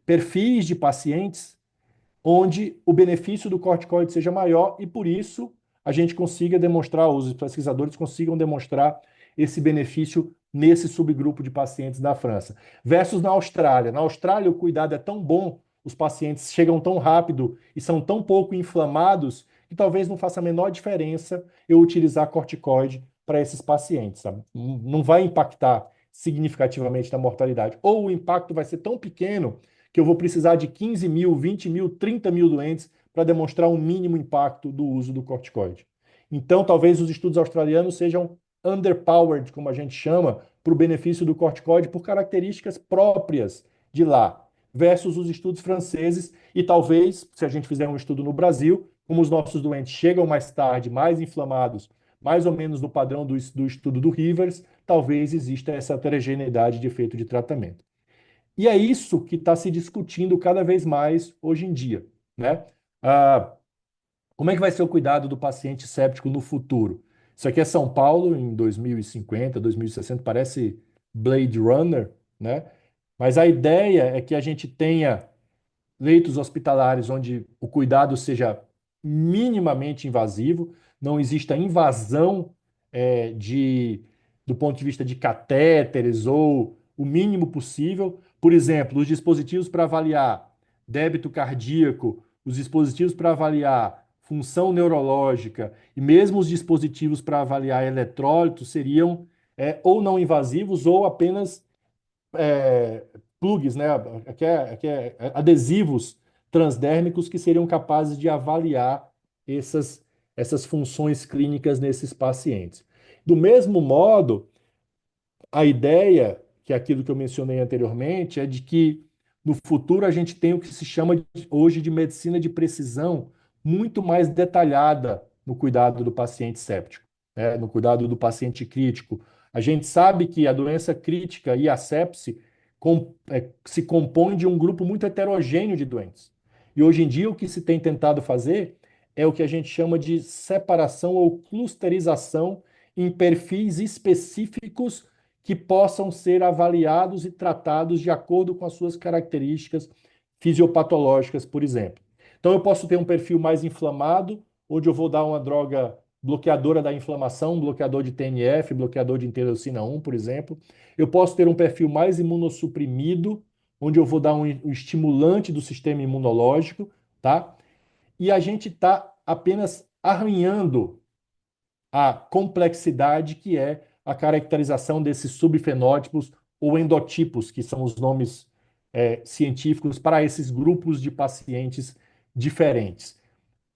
perfis de pacientes onde o benefício do corticoide seja maior e por isso a gente consiga demonstrar, os pesquisadores consigam demonstrar esse benefício nesse subgrupo de pacientes da França. Versus na Austrália. Na Austrália, o cuidado é tão bom, os pacientes chegam tão rápido e são tão pouco inflamados que talvez não faça a menor diferença eu utilizar corticoide para esses pacientes. Sabe? Não vai impactar significativamente na mortalidade. Ou o impacto vai ser tão pequeno que eu vou precisar de 15 mil, 20 mil, 30 mil doentes para demonstrar um mínimo impacto do uso do corticoide. Então, talvez os estudos australianos sejam underpowered, como a gente chama, para o benefício do corticoide por características próprias de lá, versus os estudos franceses, e talvez, se a gente fizer um estudo no Brasil, como os nossos doentes chegam mais tarde, mais inflamados, mais ou menos no padrão do estudo do Rivers, talvez exista essa heterogeneidade de efeito de tratamento. E é isso que está se discutindo cada vez mais hoje em dia, né? Ah, como é que vai ser o cuidado do paciente séptico no futuro? Isso aqui é São Paulo em 2050, 2060, parece Blade Runner, né? Mas a ideia é que a gente tenha leitos hospitalares onde o cuidado seja minimamente invasivo, não exista invasão do ponto de vista de catéteres ou o mínimo possível. Por exemplo, os dispositivos para avaliar débito cardíaco, os dispositivos para avaliar função neurológica e mesmo os dispositivos para avaliar eletrólitos seriam ou não invasivos ou apenas plugs, né, adesivos transdérmicos que seriam capazes de avaliar essas funções clínicas nesses pacientes. Do mesmo modo, a ideia, que é aquilo que eu mencionei anteriormente, é de que no futuro a gente tem o que se chama hoje de medicina de precisão muito mais detalhada no cuidado do paciente séptico, né? No cuidado do paciente crítico. A gente sabe que a doença crítica e a sepse se compõe de um grupo muito heterogêneo de doentes. E hoje em dia o que se tem tentado fazer é o que a gente chama de separação ou clusterização em perfis específicos que possam ser avaliados e tratados de acordo com as suas características fisiopatológicas, por exemplo. Então, eu posso ter um perfil mais inflamado, onde eu vou dar uma droga bloqueadora da inflamação, um bloqueador de TNF, bloqueador de interleucina 1, por exemplo. Eu posso ter um perfil mais imunossuprimido, onde eu vou dar um estimulante do sistema imunológico, tá? E a gente está apenas arranhando a complexidade que é a caracterização desses subfenótipos ou endotipos, que são os nomes científicos para esses grupos de pacientes diferentes.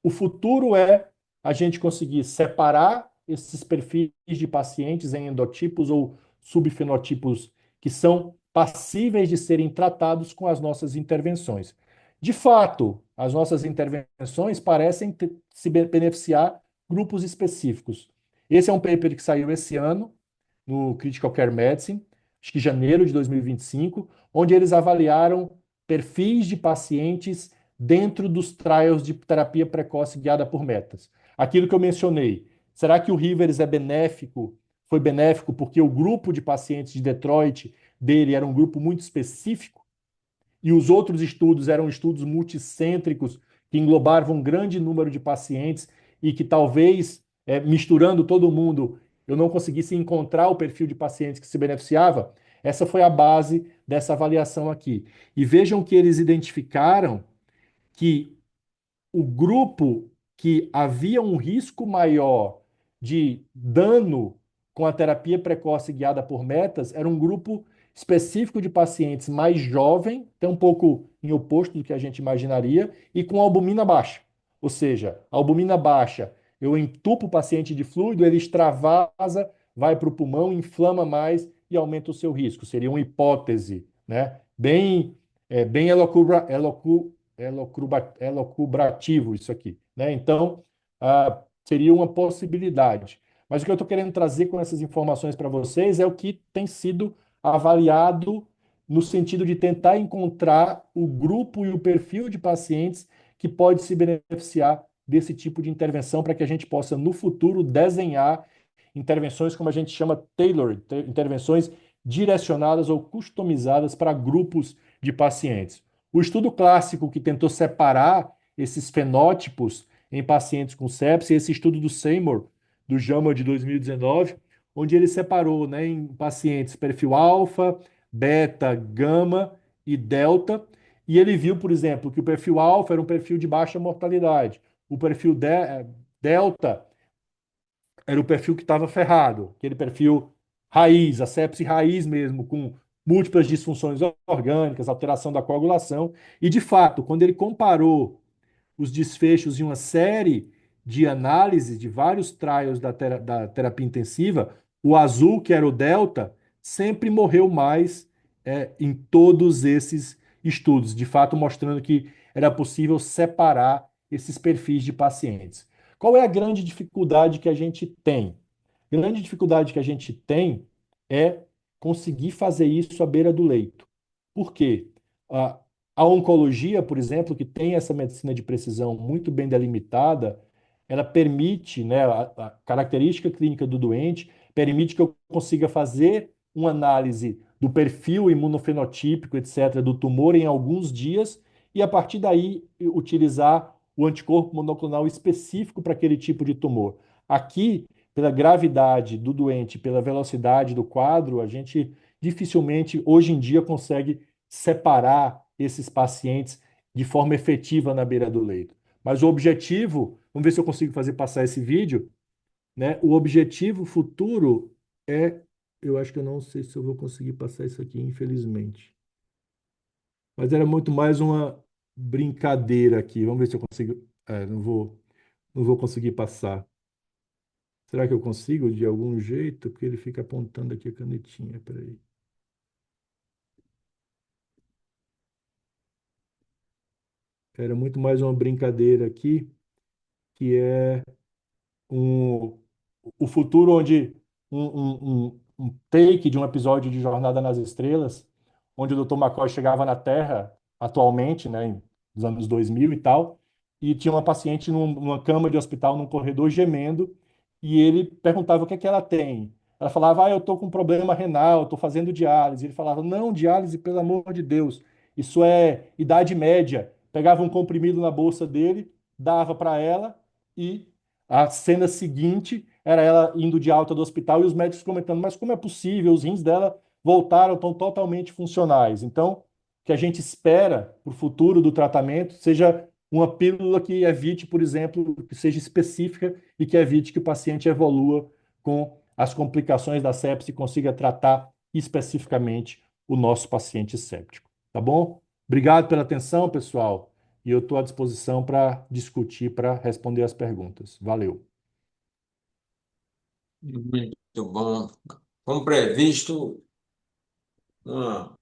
O futuro é a gente conseguir separar esses perfis de pacientes em endotipos ou subfenotipos que são passíveis de serem tratados com as nossas intervenções. De fato, as nossas intervenções parecem se beneficiar grupos específicos. Esse é um paper que saiu esse ano no Critical Care Medicine, acho que janeiro de 2025, onde eles avaliaram perfis de pacientes dentro dos trials de terapia precoce guiada por metas. Aquilo que eu mencionei, será que o Rivers é benéfico? Foi benéfico porque o grupo de pacientes de Detroit dele era um grupo muito específico e os outros estudos eram estudos multicêntricos que englobavam um grande número de pacientes e que talvez, misturando todo mundo, eu não conseguisse encontrar o perfil de pacientes que se beneficiava. Essa foi a base dessa avaliação aqui. E vejam que eles identificaram que o grupo que havia um risco maior de dano com a terapia precoce guiada por metas era um grupo específico de pacientes mais jovem, até um pouco em oposto do que a gente imaginaria, e com albumina baixa. Ou seja, a albumina baixa, eu entupo o paciente de fluido, ele extravasa, vai para o pulmão, inflama mais e aumenta o seu risco. Seria uma hipótese, né? Bem elocubrativo isso aqui, né? Então, seria uma possibilidade. Mas o que eu estou querendo trazer com essas informações para vocês é o que tem sido avaliado no sentido de tentar encontrar o grupo e o perfil de pacientes que pode se beneficiar desse tipo de intervenção para que a gente possa, no futuro, desenhar intervenções, como a gente chama tailored, intervenções direcionadas ou customizadas para grupos de pacientes. O estudo clássico que tentou separar esses fenótipos em pacientes com sepsis, esse estudo do Seymour, do JAMA de 2019, onde ele separou, né, em pacientes perfil alfa, beta, gama e delta, e ele viu, por exemplo, que o perfil alfa era um perfil de baixa mortalidade, o perfil delta era o perfil que estava ferrado, aquele perfil raiz, a sepse raiz mesmo, com múltiplas disfunções orgânicas, alteração da coagulação. E, de fato, quando ele comparou os desfechos em uma série de análises de vários trials da terapia intensiva, o azul, que era o delta, sempre morreu mais em todos esses estudos, de fato mostrando que era possível separar esses perfis de pacientes. Qual é a grande dificuldade que a gente tem? A grande dificuldade que a gente tem é conseguir fazer isso à beira do leito. Por quê? A, a oncologia, por exemplo, que tem essa medicina de precisão muito bem delimitada, ela permite, né, a característica clínica do doente permite que eu consiga fazer uma análise do perfil imunofenotípico, etc., do tumor em alguns dias e, a partir daí, utilizar o anticorpo monoclonal específico para aquele tipo de tumor. Aqui, pela gravidade do doente, pela velocidade do quadro, a gente dificilmente, hoje em dia, consegue separar esses pacientes de forma efetiva na beira do leito. Mas o objetivo, vamos ver se eu consigo fazer passar esse vídeo, né? O objetivo futuro é eu acho que eu não sei se eu vou conseguir passar isso aqui, infelizmente. Mas era muito mais uma brincadeira aqui. Vamos ver se eu consigo. Não vou conseguir passar. Será que eu consigo de algum jeito? Porque ele fica apontando aqui a canetinha. Peraí. Era muito mais uma brincadeira aqui, que é um, o futuro onde um take de um episódio de Jornada nas Estrelas, onde o Dr. McCoy chegava na Terra atualmente, né, nos anos 2000 e tal, e tinha uma paciente numa cama de hospital, num corredor gemendo, e ele perguntava o que é que ela tem. Ela falava, eu estou com um problema renal, estou fazendo diálise. Ele falava, não, diálise, pelo amor de Deus, isso é idade média. Pegava um comprimido na bolsa dele, dava para ela, e a cena seguinte era ela indo de alta do hospital e os médicos comentando, mas como é possível? Os rins dela voltaram, estão totalmente funcionais. Então, o que a gente espera para o futuro do tratamento seja uma pílula que evite, por exemplo, que seja específica e que evite que o paciente evolua com as complicações da sepse e consiga tratar especificamente o nosso paciente séptico. Tá bom? Obrigado pela atenção, pessoal. E eu estou à disposição para discutir, para responder as perguntas. Valeu. Muito bom. Como previsto, uma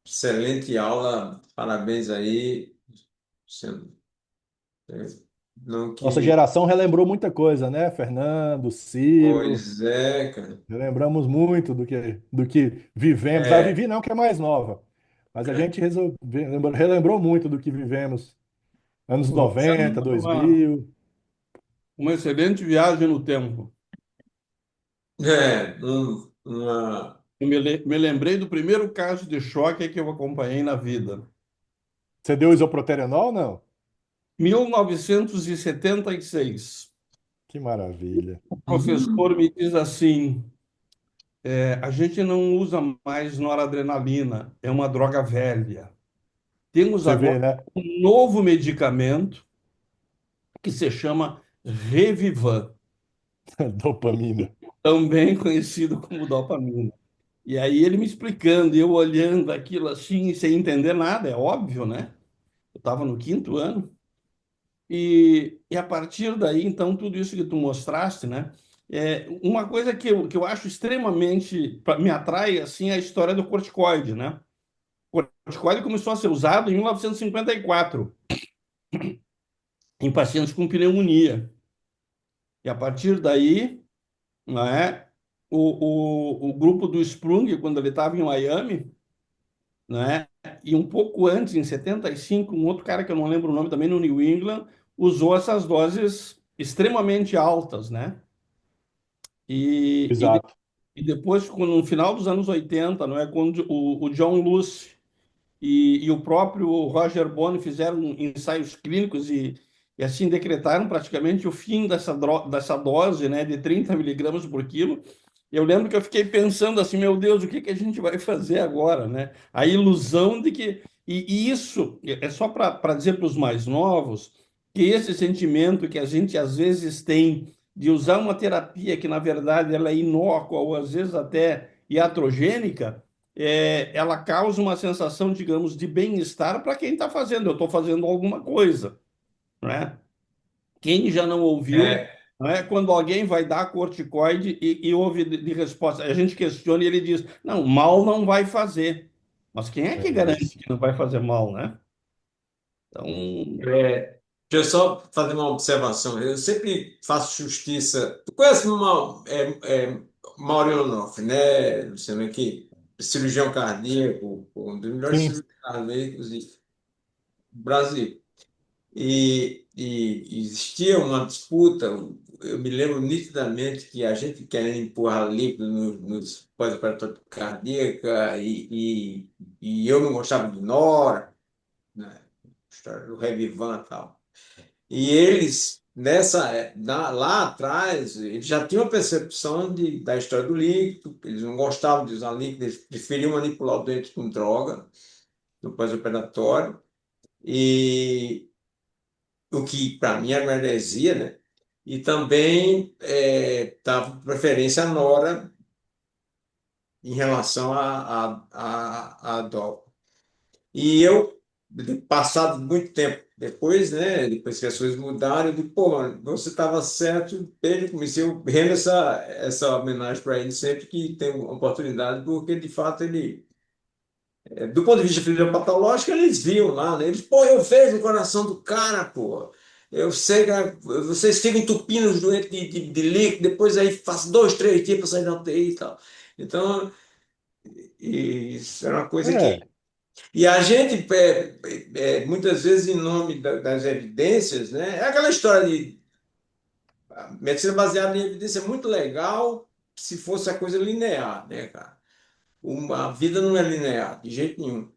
excelente aula. Parabéns aí. Você- Não Nossa que. geração relembrou muita coisa, né? Fernando, Ciro, Pois é, cara. relembramos muito do que vivemos. A É, Vivi não, que é mais nova, mas a gente relembrou muito do que vivemos anos O Rossano 90, foi uma, 2000. uma excelente viagem no tempo. uma. Me lembrei do primeiro caso de choque que eu acompanhei na vida. Você deu isoproterenol, não? 1976. Que maravilha. O professor me diz assim: a gente não usa mais noradrenalina, é uma droga velha. Temos Você agora vê, né? um novo medicamento que se chama Revivan, Dopamina. também conhecido como dopamina. E aí ele me explicando, e eu olhando aquilo assim, sem entender nada, é óbvio, né? Eu estava no quinto ano. E a partir daí, então, tudo isso que tu mostraste, né? Uma coisa que eu acho extremamente, me atrai, assim, é a história do corticoide, né? O corticoide começou a ser usado em 1954 em pacientes com pneumonia. E a partir daí, né, o grupo do Sprung, quando ele estava em Miami, né? E um pouco antes, em 75, um outro cara que eu não lembro o nome também no New England usou essas doses extremamente altas, né? E, e, de- Exato. e depois, no final dos anos 80, não é quando o John Luce e o próprio Roger Bonney fizeram ensaios clínicos e assim decretaram praticamente o fim dessa dose, né, de 30 miligramas por quilo. Eu lembro que eu fiquei pensando assim, meu Deus, o que que a gente vai fazer agora, né? A ilusão de que... E isso é só para dizer para os mais novos que esse sentimento que a gente às vezes tem de usar uma terapia que, na verdade, ela é inócua ou às vezes até iatrogênica, ela causa uma sensação, digamos, de bem-estar para quem está fazendo. Eu estou fazendo alguma coisa, né? Quem já não ouviu, É, né, quando alguém vai dar corticoide e ouve de resposta, a gente questiona e ele diz: não, mal não vai fazer. Mas quem é É que garante isso. que não vai fazer mal, né? Então, deixa eu só fazer uma observação. Eu sempre faço justiça. Tu conhece Mauro Onofre, né, Luciano? Que cirurgião cardíaco, um dos melhores Sim, cirurgiões cardíacos do Brasil. E existia uma disputa. Eu me lembro nitidamente que a gente querendo empurrar líquido nos pós-operatórios cardíaca e eu não gostava de Nora, né? História do Revivan e tal. E eles, lá atrás, eles já tinham a percepção da história do líquido, eles não gostavam de usar líquido, eles preferiam manipular o doente com droga no pós-operatório, e o que para mim era uma heresia, né? E também dava preferência à nora em relação à DOPA. E eu, passado muito tempo depois, né, depois que as coisas mudaram, eu digo, pô, mano, você estava certo desde o começo. Eu rendo essa homenagem para ele sempre que tem uma oportunidade, porque de fato ele, do ponto de vista fisiopatológico, eles viam lá, né? Eles, pô, eu vejo o coração do cara, pô. Eu sei que vocês ficam entupindo os doentes de líquido, depois aí faz 2, 3 dias para sair da UTI e tal. Então, isso era uma coisa É, que. E a gente, muitas vezes, em nome das evidências, né? É aquela história de medicina baseada em evidência é muito legal se fosse a coisa linear, né, cara? A vida não é linear, de jeito nenhum,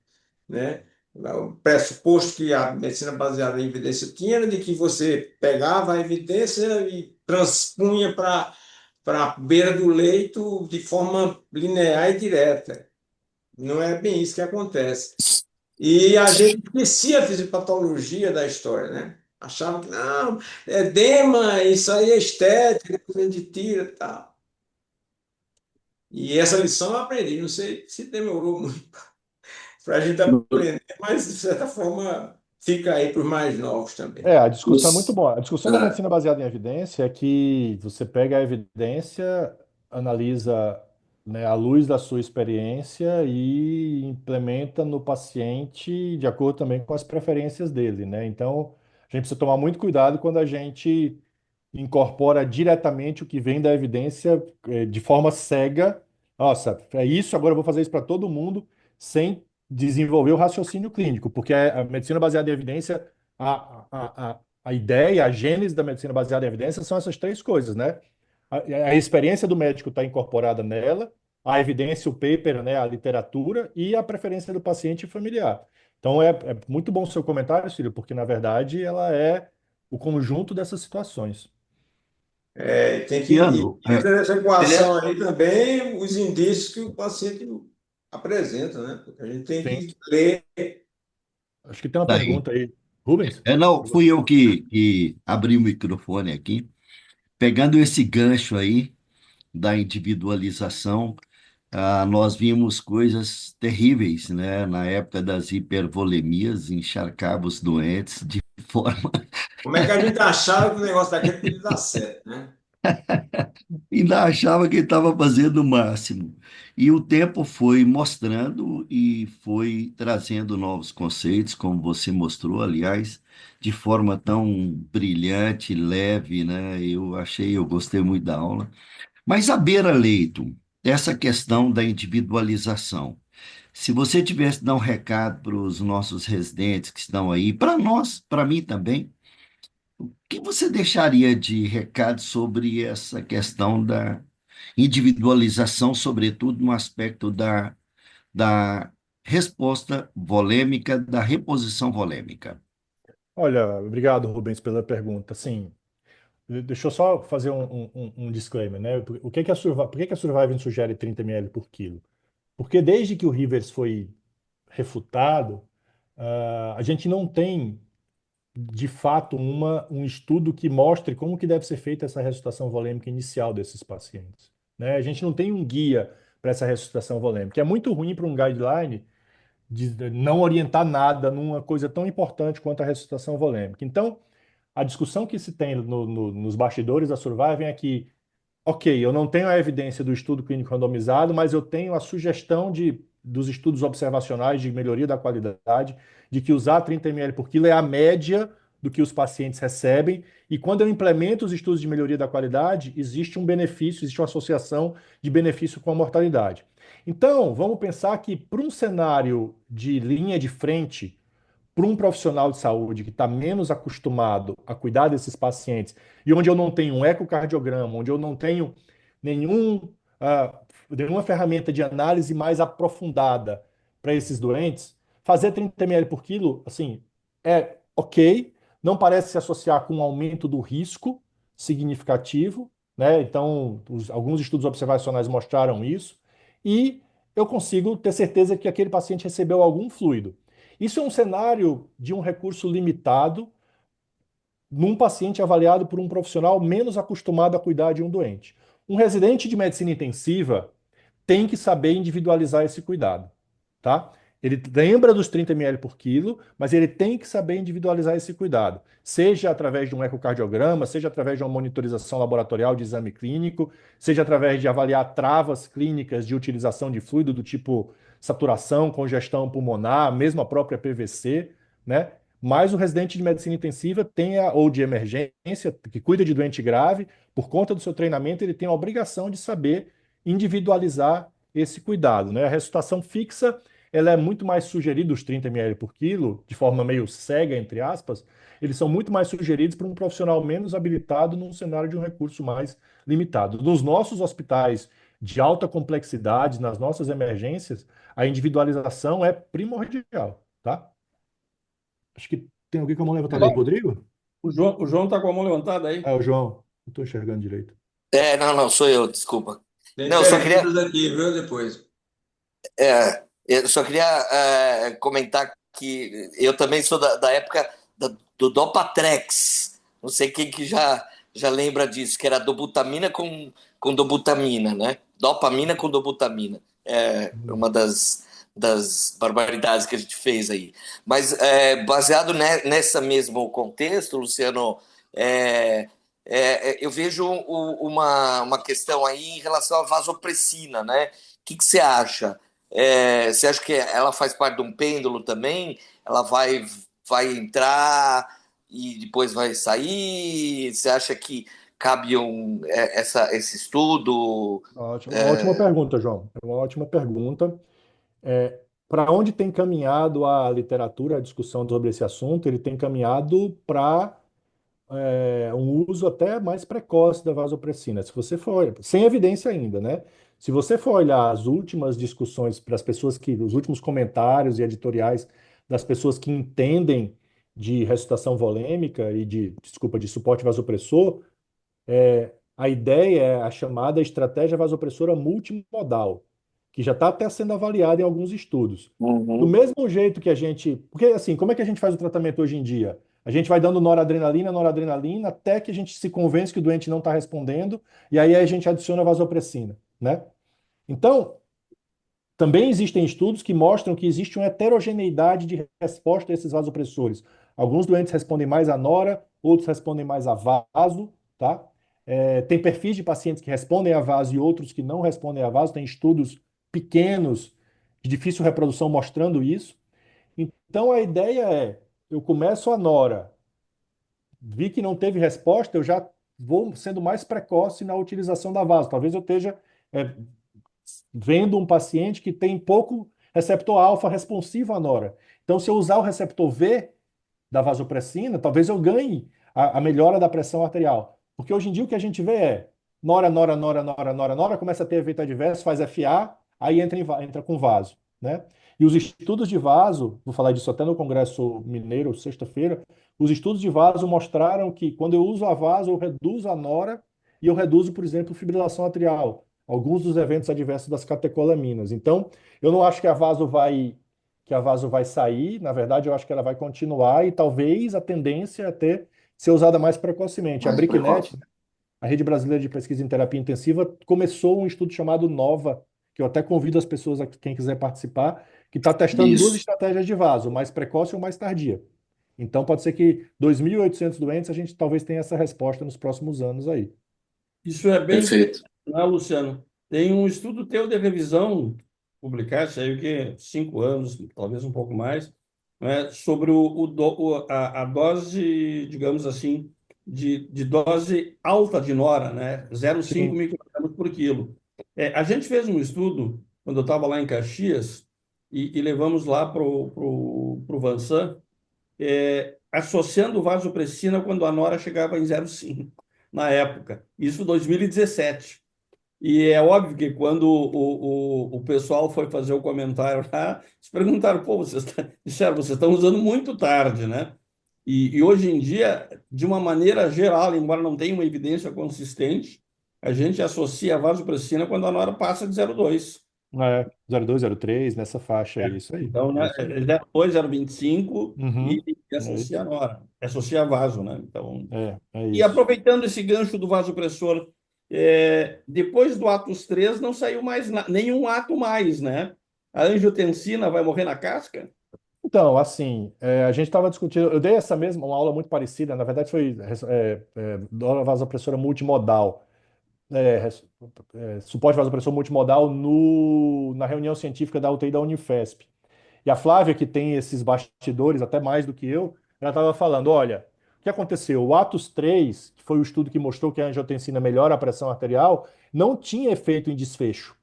né? O pressuposto que a medicina baseada em evidência tinha era de que você pegava a evidência e transpunha para a beira do leito de forma linear e direta. Não é bem isso que acontece. E a gente esquecia a fisiopatologia da história, né? Achava que não, é edema, isso aí é estética, depois a gente tira e tal. E essa lição eu aprendi, não sei se demorou muito para a gente aprender, mas de certa forma fica aí para os mais novos também. a discussão é muito Os- boa. A discussão da medicina baseada em evidência é que você pega a evidência, analisa, né, à luz da sua experiência e implementa no paciente de acordo também com as preferências dele, né? Então, a gente precisa tomar muito cuidado quando a gente incorpora diretamente o que vem da evidência de forma cega. Nossa, é isso, agora eu vou fazer isso para todo mundo, sem desenvolver o raciocínio clínico, porque a medicina baseada em evidência, a ideia, a gênese da medicina baseada em evidência são essas três coisas, né? A experiência do médico está incorporada nela, a evidência, o paper, né, a literatura e a preferência do paciente e familiar. Então é muito bom o seu comentário, Cílio, porque na verdade ela é o conjunto dessas situações. Tem que Luciano, e entra nessa equação é, aí também os indícios que o paciente apresenta, né? Porque a gente tem Sim. que ler. Acho que tem uma daí. pergunta aí. Rubens? Não, fui eu que abri o microfone aqui. Pegando esse gancho aí da individualização, nós vimos coisas terríveis, né? Na época das hipervolemias, encharcava os doentes de forma. Como é que a gente achava que o negócio daquele podia dar certo, né? Ainda achava que estava fazendo o máximo. E o tempo foi mostrando e foi trazendo novos conceitos, como você mostrou, aliás, de forma tão brilhante, leve, né? Eu gostei muito da aula. Mas à beira-leito, essa questão da individualização. Se você tivesse que dar um recado para os nossos residentes que estão aí, para nós, para mim também, o que você deixaria de recado sobre essa questão da individualização, sobretudo no aspecto da resposta volêmica, da reposição volêmica? Olha, obrigado, Rubens, pela pergunta. Sim, deixa eu só fazer um disclaimer, né? Por que que a Surviving sugere 30 ml por quilo? Porque desde que o Rivers foi refutado, a gente não tem, de fato, um estudo que mostre como que deve ser feita essa ressuscitação volêmica inicial desses pacientes, né? A gente não tem um guia para essa ressuscitação volêmica. É muito ruim para um guideline de não orientar nada numa coisa tão importante quanto a ressuscitação volêmica. Então, a discussão que se tem nos bastidores da Surviving é que, ok, eu não tenho a evidência do estudo clínico randomizado, mas eu tenho a sugestão dos estudos observacionais de melhoria da qualidade, de que usar 30 ml por quilo é a média do que os pacientes recebem, e quando eu implemento os estudos de melhoria da qualidade, existe um benefício, existe uma associação de benefício com a mortalidade. Então, vamos pensar que para um cenário de linha de frente, para um profissional de saúde que está menos acostumado a cuidar desses pacientes e onde eu não tenho um ecocardiograma, onde eu não tenho nenhum, ah, nenhuma ferramenta de análise mais aprofundada para esses doentes, fazer 30 ml por quilo, assim, é ok, não parece se associar com um aumento do risco significativo, né? Então, alguns estudos observacionais mostraram isso, e eu consigo ter certeza que aquele paciente recebeu algum fluido. Isso é um cenário de um recurso limitado num paciente avaliado por um profissional menos acostumado a cuidar de um doente. Um residente de medicina intensiva tem que saber individualizar esse cuidado, tá? Ele lembra dos 30 ml por quilo, mas ele tem que saber individualizar esse cuidado, seja através de um ecocardiograma, seja através de uma monitorização laboratorial de exame clínico, seja através de avaliar travas clínicas de utilização de fluido do tipo saturação, congestão pulmonar, mesmo a própria PVC, né? Mas o residente de medicina intensiva tem ou de emergência, que cuida de doente grave, por conta do seu treinamento, ele tem a obrigação de saber individualizar esse cuidado, né? A ressuscitação fixa, ela é muito mais sugerida, os 30 ml por quilo, de forma meio cega, entre aspas, eles são muito mais sugeridos para um profissional menos habilitado num cenário de um recurso mais limitado. Nos nossos hospitais de alta complexidade, nas nossas emergências, a individualização é primordial, tá? Acho que tem alguém com a mão levantada aí, João, Rodrigo? o João tá com a mão levantada aí. É o João. Não estou enxergando direito. Não, não, sou eu, desculpa. Tem Não, eu só queria, perguntas aqui, viu, depois. eu só queria comentar que eu também sou da época do Dopatrex. Não sei quem que já lembra disso, que era dobutamina com dobutamina, né? Dopamina com dobutamina. É uma das barbaridades que a gente fez aí. Mas baseado nessa mesmo contexto, Luciano, eu vejo uma questão aí em relação à vasopressina, né? O que você acha? Você acha que ela faz parte de um pêndulo também? Ela vai entrar e depois vai sair? Você acha que cabe esse estudo? Ótimo. Uma ótima pergunta, João. É uma ótima pergunta. Para onde tem caminhado a literatura, a discussão sobre esse assunto? Ele tem caminhado para um uso até mais precoce da vasopressina. Se você for, sem evidência ainda, né? Se você for olhar as últimas discussões para as pessoas os últimos comentários e editoriais das pessoas que entendem de ressuscitação volêmica e desculpa, de suporte vasopressor, a ideia é a chamada estratégia vasopressora multimodal, que já está até sendo avaliada em alguns estudos. Do Uhum. mesmo jeito que a gente. Porque, assim, como é que a gente faz o tratamento hoje em dia? A gente vai dando noradrenalina, até que a gente se convence que o doente não está respondendo, e aí a gente adiciona vasopressina, né? Então, também existem estudos que mostram que existe uma heterogeneidade de resposta a esses vasopressores. Alguns doentes respondem mais a nora, outros respondem mais a vaso, tá? Tem perfis de pacientes que respondem a vaso e outros que não respondem a vaso. Tem estudos pequenos, de difícil reprodução, mostrando isso. Então, a ideia é, eu começo a nora, vi que não teve resposta, eu já vou sendo mais precoce na utilização da vaso. Talvez eu esteja é, vendo um paciente que tem pouco receptor alfa responsivo à nora. Então, se eu usar o receptor V da vasopressina, talvez eu ganhe a melhora da pressão arterial. Porque hoje em dia o que a gente vê é nora, começa a ter efeito adverso, faz FA, aí entra com vaso, né? E os estudos de vaso, vou falar disso até no Congresso Mineiro, sexta-feira, os estudos de vaso mostraram que quando eu uso a vaso, eu reduzo a nora e eu reduzo, por exemplo, fibrilação atrial, alguns dos eventos adversos das catecolaminas. Então, eu não acho que a vaso vai sair, na verdade, eu acho que ela vai continuar e talvez a tendência é ter ser usada mais precocemente. A Mais BRICNET, precoce. a Rede Brasileira de Pesquisa em Terapia Intensiva, começou um estudo chamado NOVA, que eu até convido as pessoas, quem quiser participar, que está testando duas Isso. estratégias de vaso, mais precoce ou mais tardia. Então, pode ser que 2.800 doentes a gente talvez tenha essa resposta nos próximos anos aí. Isso é bem interessante, Perfeito. né, Luciano? Tem um estudo teu de revisão, publicado, saiu que 5 anos, talvez um pouco mais, né, sobre a dose, digamos assim, de dose alta de nora, né? 0,5 Sim, microgramas por quilo. A gente fez um estudo, quando eu estava lá em Caxias, e levamos lá para o Vansan, associando o vasopressina quando a nora chegava em 0,5 na época. Isso 2017. E é óbvio que quando o pessoal foi fazer o comentário lá, eles perguntaram, pô, disseram, vocês estão usando muito tarde, né? E hoje em dia, de uma maneira geral, embora não tenha uma evidência consistente, a gente associa a vasopressina quando a nora passa de 0,2. 02, 03, nessa faixa É. aí, isso aí. Então, É né, isso aí. 0,2, 0,25 Uhum, e é associa a isso. nora, associa a vaso, né? Então, É e isso. aproveitando esse gancho do vasopressor, Depois do Atos 3 não saiu mais nenhum ato mais, né? A angiotensina vai morrer na casca? Então, assim, a gente estava discutindo, eu dei essa mesma, uma aula muito parecida, na verdade foi aula vasopressora multimodal, suporte vasopressor multimodal na reunião científica da UTI da Unifesp. E a Flávia, que tem esses bastidores, até mais do que eu, ela estava falando, olha, o que aconteceu? O Atos 3, que foi o estudo que mostrou que a angiotensina melhora a pressão arterial, não tinha efeito em desfecho,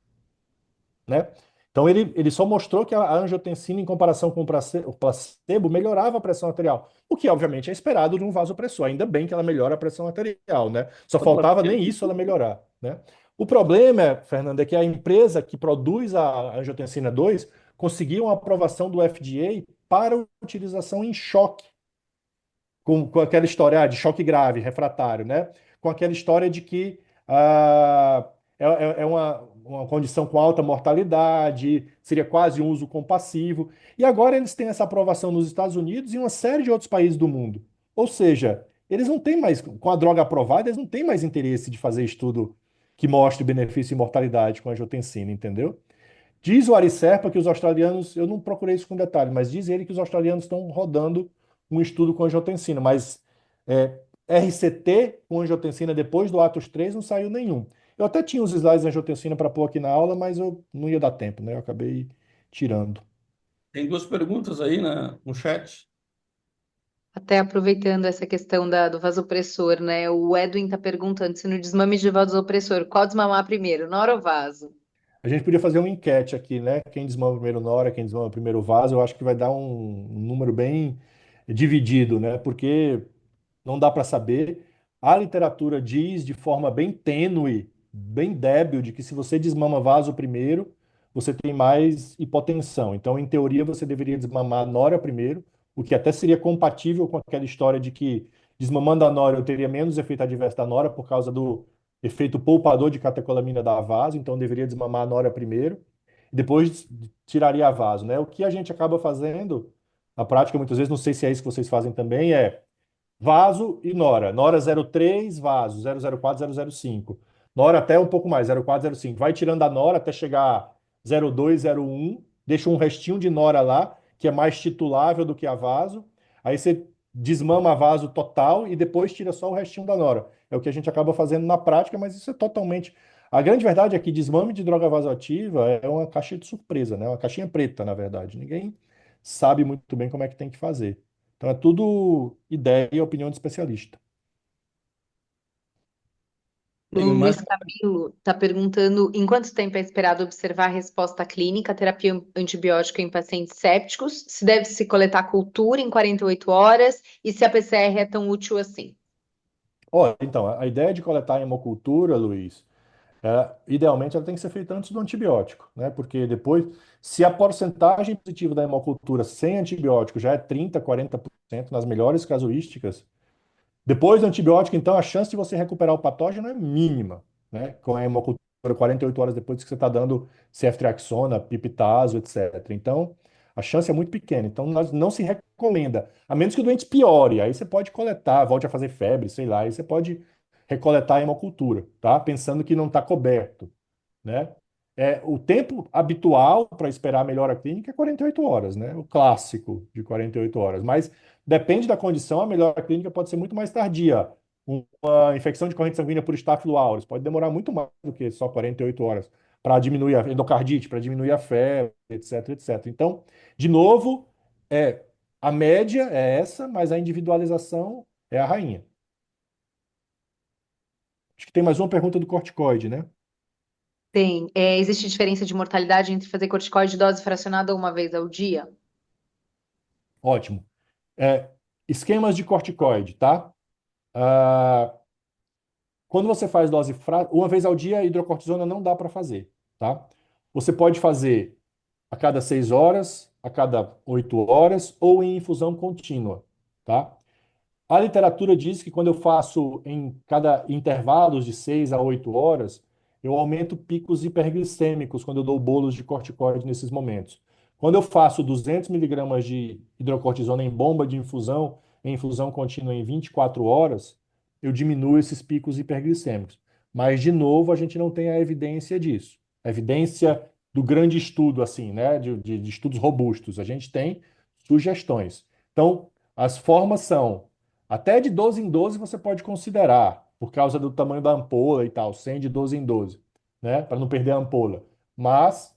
né? Então ele só mostrou que a angiotensina, em comparação com o placebo, melhorava a pressão arterial, o que obviamente é esperado de um vasopressor. Ainda bem que ela melhora a pressão arterial, né? Só O faltava nem placebo. isso ela melhorar, né? O problema, Fernando, é que a empresa que produz a angiotensina 2 conseguiu uma aprovação do FDA para utilização em choque com aquela história de choque grave, refratário, né? Com aquela história de que é uma condição com alta mortalidade, seria quase um uso compassivo. E agora eles têm essa aprovação nos Estados Unidos e em uma série de outros países do mundo. Ou seja, eles não têm mais, com a droga aprovada, eles não têm mais interesse de fazer estudo que mostre benefício e mortalidade com a angiotensina, entendeu? Diz o Ari Serpa que os australianos, eu não procurei isso com detalhe, mas diz ele que os australianos estão rodando um estudo com angiotensina, mas RCT com angiotensina depois do Atos 3 não saiu nenhum. Eu até tinha os slides de angiotensina para pôr aqui na aula, mas eu não ia dar tempo, né? Eu acabei tirando. Tem duas perguntas aí no chat. Até aproveitando essa questão do vasopressor, né? O Edwin está perguntando se no desmame de vasopressor, qual desmamar primeiro, nora ou vaso? A gente podia fazer uma enquete aqui, né? Quem desmama primeiro nora, quem desmama primeiro vaso, eu acho que vai dar um número bem dividido, né? Porque não dá para saber. A literatura diz de forma bem tênue, bem débil, de que se você desmama vaso primeiro, você tem mais hipotensão. Então, em teoria, você deveria desmamar a nora primeiro, o que até seria compatível com aquela história de que desmamando a nora eu teria menos efeito adverso da nora por causa do efeito poupador de catecolamina da vaso, então deveria desmamar a nora primeiro, e depois tiraria a vaso, né? O que a gente acaba fazendo, na prática, muitas vezes, não sei se é isso que vocês fazem também, vaso e nora. Nora 03, vaso 004, 005. Nora até um pouco mais, 04, 05. Vai tirando a nora até chegar 02, 01. Deixa um restinho de nora lá, que é mais titulável do que a vaso. Aí você desmama a vaso total e depois tira só o restinho da nora. É o que a gente acaba fazendo na prática, mas isso é totalmente. A grande verdade é que desmame de droga vasoativa é uma caixinha de surpresa, né? Uma caixinha preta, na verdade. Ninguém sabe muito bem como é que tem que fazer. Então é tudo ideia e opinião de especialista. O Tem mais. Luiz Camilo está perguntando em quanto tempo é esperado observar a resposta clínica à terapia antibiótica em pacientes sépticos, se deve se coletar cultura em 48 horas e se a PCR é tão útil assim. Então, a ideia de coletar a hemocultura, Luiz, idealmente ela tem que ser feita antes do antibiótico, né? Porque depois, se a porcentagem positiva da hemocultura sem antibiótico já é 30, 40% nas melhores casuísticas, depois do antibiótico, então, a chance de você recuperar o patógeno é mínima, né? Com a hemocultura 48 horas depois que você está dando ceftriaxona, pipitazo, etc. Então, a chance é muito pequena. Então, não se recomenda, a menos que o doente piore. Aí você pode coletar, volte a fazer febre, sei lá, aí você pode recoletar a hemocultura, tá? Pensando que não está coberto, né? O tempo habitual para esperar a melhora clínica é 48 horas, né? O clássico de 48 horas. Mas depende da condição, a melhora clínica pode ser muito mais tardia. Uma infecção de corrente sanguínea por Staphylo aureus pode demorar muito mais do que só 48 horas para diminuir a endocardite, para diminuir a febre, etc, etc. Então, de novo, a média é essa, mas a individualização é a rainha. Acho que tem mais uma pergunta do corticoide, né? Tem. Existe diferença de mortalidade entre fazer corticoide dose fracionada uma vez ao dia? Ótimo. É, esquemas de corticoide, tá? Ah, quando você faz dose uma vez ao dia, a hidrocortisona não dá para fazer, tá? Você pode fazer a cada 6 horas, a cada 8 horas ou em infusão contínua, tá? A literatura diz que quando eu faço em cada intervalos de 6 a 8 horas, eu aumento picos hiperglicêmicos quando eu dou bolos de corticoide nesses momentos. Quando eu faço 200 miligramas de hidrocortisona em bomba de infusão, em infusão contínua em 24 horas, eu diminuo esses picos hiperglicêmicos. Mas, de novo, a gente não tem a evidência disso. A evidência do grande estudo, assim, né? De estudos robustos. A gente tem sugestões. Então, as formas são até de 12 em 12 você pode considerar, por causa do tamanho da ampola e tal, 100 de 12 em 12, né? Para não perder a ampola. Mas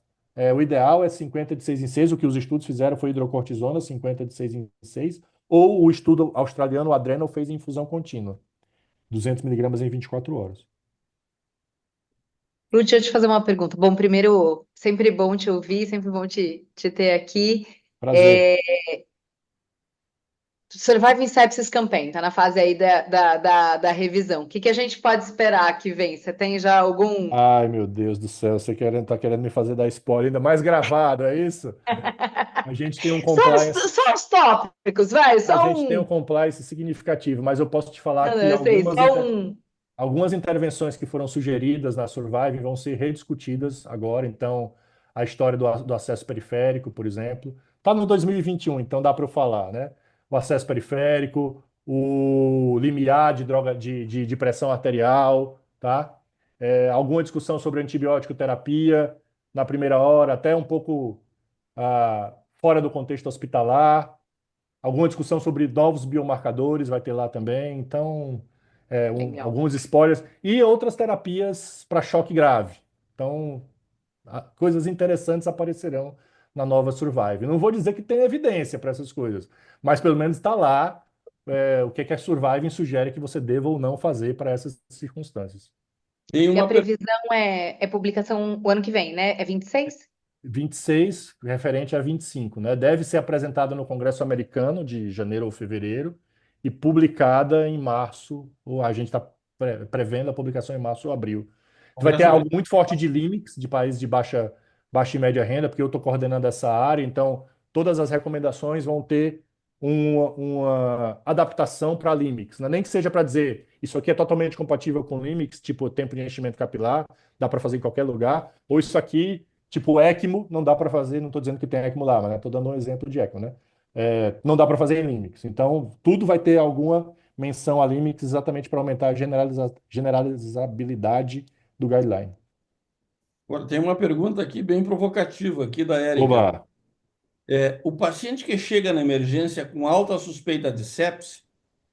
o ideal é 50 de 6 em 6. O que os estudos fizeram foi hidrocortisona, 50 de 6 em 6. Ou o estudo australiano, o Adrenal, fez em infusão contínua, 200 miligramas em 24 horas. Lu, deixa eu te fazer uma pergunta. Bom, primeiro, sempre bom te ouvir, sempre bom te ter aqui. Prazer. É, Surviving Sepsis Campaign, tá na fase aí da revisão. O que que a gente pode esperar que vem? Você tem já algum. Ai, meu Deus do céu, você tá querendo me fazer dar spoiler ainda mais gravado, é isso? A gente tem um compliance, Só os tópicos, vai, a só gente tem um um. compliance significativo, mas eu posso te falar Não, não, que eu sei, só um. algumas intervenções que foram sugeridas na Survive vão ser rediscutidas agora. Então, a história do acesso periférico, por exemplo, está no 2021, então dá para eu falar, né? O acesso periférico, o limiar de droga de pressão arterial, tá? Alguma discussão sobre antibiótico terapia na primeira hora, até um pouco fora do contexto hospitalar. Alguma discussão sobre novos biomarcadores vai ter lá também. Então, Legal. alguns spoilers. E outras terapias para choque grave. Então, coisas interessantes aparecerão na nova Survive. Não vou dizer que tem evidência para essas coisas, mas pelo menos está lá o que a Survive sugere que você deva ou não fazer para essas circunstâncias. Tem E a uma previsão é publicação o ano que vem, né? É 26? 26, referente a 25, né? Deve ser apresentada no Congresso Americano de janeiro ou fevereiro e publicada em março, ou a gente está prevendo a publicação em março ou abril. Vai ter Congresso algo Americano. muito forte de LIMICs, de países de baixa e média renda, porque eu estou coordenando essa área, então todas as recomendações vão ter uma adaptação para LIMICs, né? Nem que seja para dizer isso aqui é totalmente compatível com LIMICs, tipo tempo de enchimento capilar, dá para fazer em qualquer lugar, ou isso aqui tipo, ECMO, não dá para fazer, não estou dizendo que tem ECMO lá, mas estou dando um exemplo de ECMO, né? Não dá para fazer em Linux. Então, tudo vai ter alguma menção a Linux exatamente para aumentar a generalizabilidade do guideline. Agora, tem uma pergunta aqui bem provocativa aqui da Érica. Oba! O paciente que chega na emergência com alta suspeita de sepse,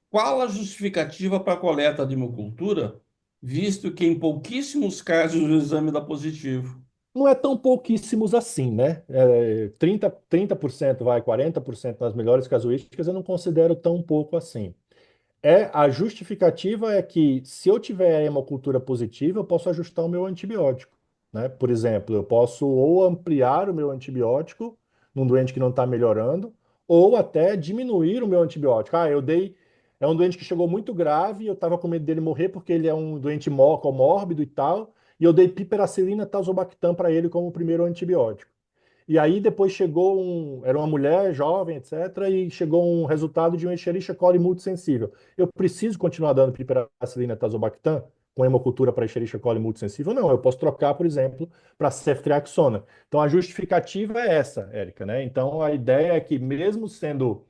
qual a justificativa para a coleta de hemocultura, visto que em pouquíssimos casos o exame dá positivo? Não é tão pouquíssimos assim, né? 30% vai, 40% nas melhores casuísticas, eu não considero tão pouco assim. A justificativa é que se eu tiver a hemocultura positiva, eu posso ajustar o meu antibiótico, né? Por exemplo, eu posso ou ampliar o meu antibiótico num doente que não está melhorando, ou até diminuir o meu antibiótico. É um doente que chegou muito grave, eu estava com medo dele morrer porque ele é um doente comórbido e tal, e eu dei piperacilina tazobactam para ele como primeiro antibiótico. E aí depois era uma mulher jovem, etc., e chegou um resultado de uma Escherichia coli multissensível. Eu preciso continuar dando piperacilina tazobactam com hemocultura para Escherichia coli multissensível? Não, eu posso trocar, por exemplo, para ceftriaxona. Então a justificativa é essa, Érica, né? Então a ideia é que mesmo sendo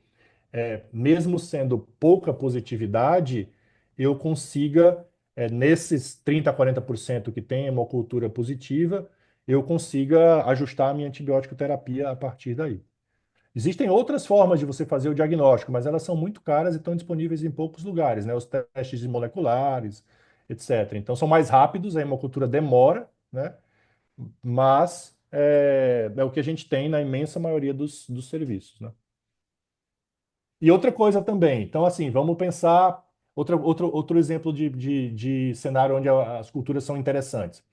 pouca positividade, eu consiga, nesses 30 a 40% que tem hemocultura positiva, eu consiga ajustar a minha antibiótico terapia a partir daí. Existem outras formas de você fazer o diagnóstico, mas elas são muito caras e estão disponíveis em poucos lugares, né? Os testes moleculares, etc. Então são mais rápidos, a hemocultura demora, né? Mas é o que a gente tem na imensa maioria dos serviços, né? E outra coisa também, então assim, vamos pensar outro exemplo de cenário onde as culturas são interessantes.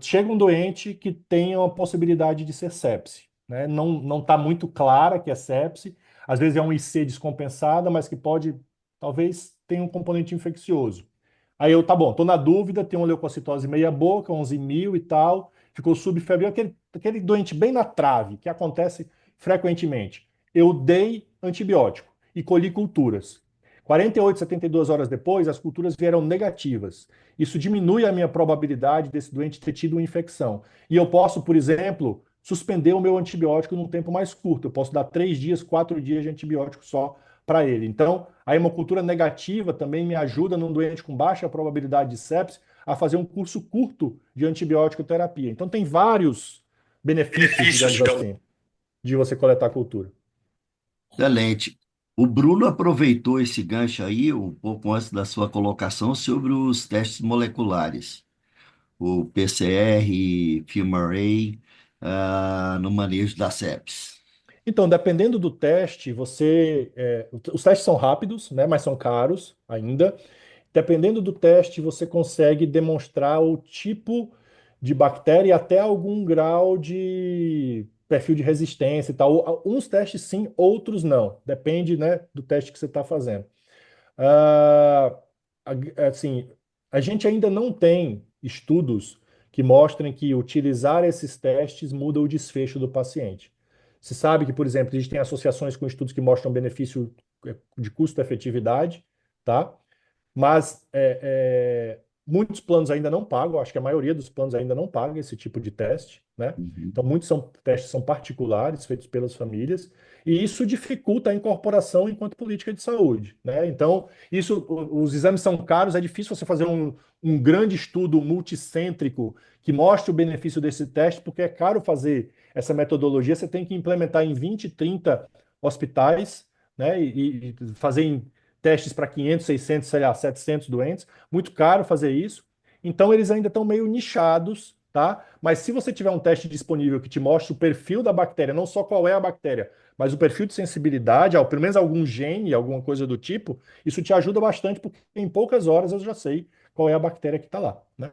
Chega um doente que tem uma possibilidade de ser sepse, né? Não está muito clara que é sepse, às vezes é um IC descompensada, mas que pode, talvez, tenha um componente infeccioso. Aí tá bom, tô na dúvida, tem uma leucocitose meia boca, 11.000 e tal, ficou subfebril, aquele doente bem na trave, que acontece frequentemente. Eu dei antibiótico e colhi culturas. 48, 72 horas depois, as culturas vieram negativas. Isso diminui a minha probabilidade desse doente ter tido uma infecção. E eu posso, por exemplo, suspender o meu antibiótico num tempo mais curto. Eu posso dar 3 dias, 4 dias de antibiótico só para ele. Então, a hemocultura negativa também me ajuda num doente com baixa probabilidade de sepse a fazer um curso curto de antibiótico terapia. Então tem vários benefícios, digamos assim, de você coletar cultura. Excelente. O Bruno aproveitou esse gancho aí, um pouco antes da sua colocação, sobre os testes moleculares, o PCR, FilmArray, no manejo da sepsis. Então, dependendo do teste, os testes são rápidos, né, mas são caros ainda. Dependendo do teste, você consegue demonstrar o tipo de bactéria e até algum grau de perfil de resistência e tal. Uns testes sim, outros não. Depende, né, do teste que você está fazendo. Ah, assim, a gente ainda não tem estudos que mostrem que utilizar esses testes muda o desfecho do paciente. Se sabe que, por exemplo, a gente tem associações com estudos que mostram benefício de custo-efetividade, tá? Mas muitos planos ainda não pagam, acho que a maioria dos planos ainda não paga esse tipo de teste, né? Uhum. Então, testes são particulares, feitos pelas famílias, e isso dificulta a incorporação enquanto política de saúde, né? Então, os exames são caros, é difícil você fazer um grande estudo multicêntrico que mostre o benefício desse teste, porque é caro fazer essa metodologia, você tem que implementar em 20, 30 hospitais, né? E fazer em testes para 500, 600, sei lá, 700 doentes, muito caro fazer isso. Então eles ainda estão meio nichados, tá? Mas se você tiver um teste disponível que te mostre o perfil da bactéria, não só qual é a bactéria, mas o perfil de sensibilidade, pelo menos algum gene, alguma coisa do tipo, isso te ajuda bastante, porque em poucas horas eu já sei qual é a bactéria que está lá, né?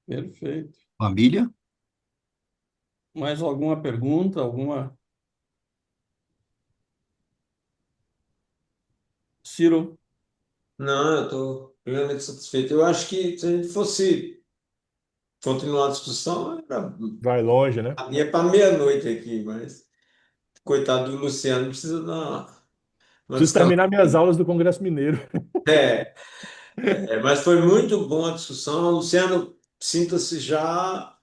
Perfeito. Família? Mais alguma pergunta? Ciro? Não, eu estou plenamente satisfeito. Eu acho que se a gente fosse continuar a discussão, Vai longe, né? ia para meia-noite aqui, mas coitado do Luciano, precisa dar uma Preciso terminar descansada. minhas aulas do Congresso Mineiro. É, mas foi muito boa a discussão. Luciano, sinta-se já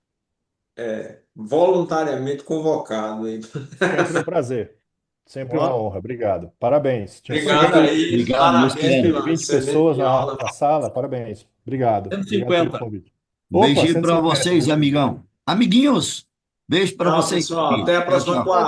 voluntariamente convocado aí. Sempre um prazer. Sempre uma Ó, honra. Obrigado. Parabéns. Tinha Obrigado 120, aí, Obrigado, parabéns Luciano. pela 120 pessoas excelente aula. na sala. Parabéns. Obrigado. Obrigado pelo 150. convite. Um Opa, beijinho para 150. vocês, amigão. Amiguinhos, beijo para Tchau, vocês pessoal. também. Até a Tchau, próxima tchau. quarta.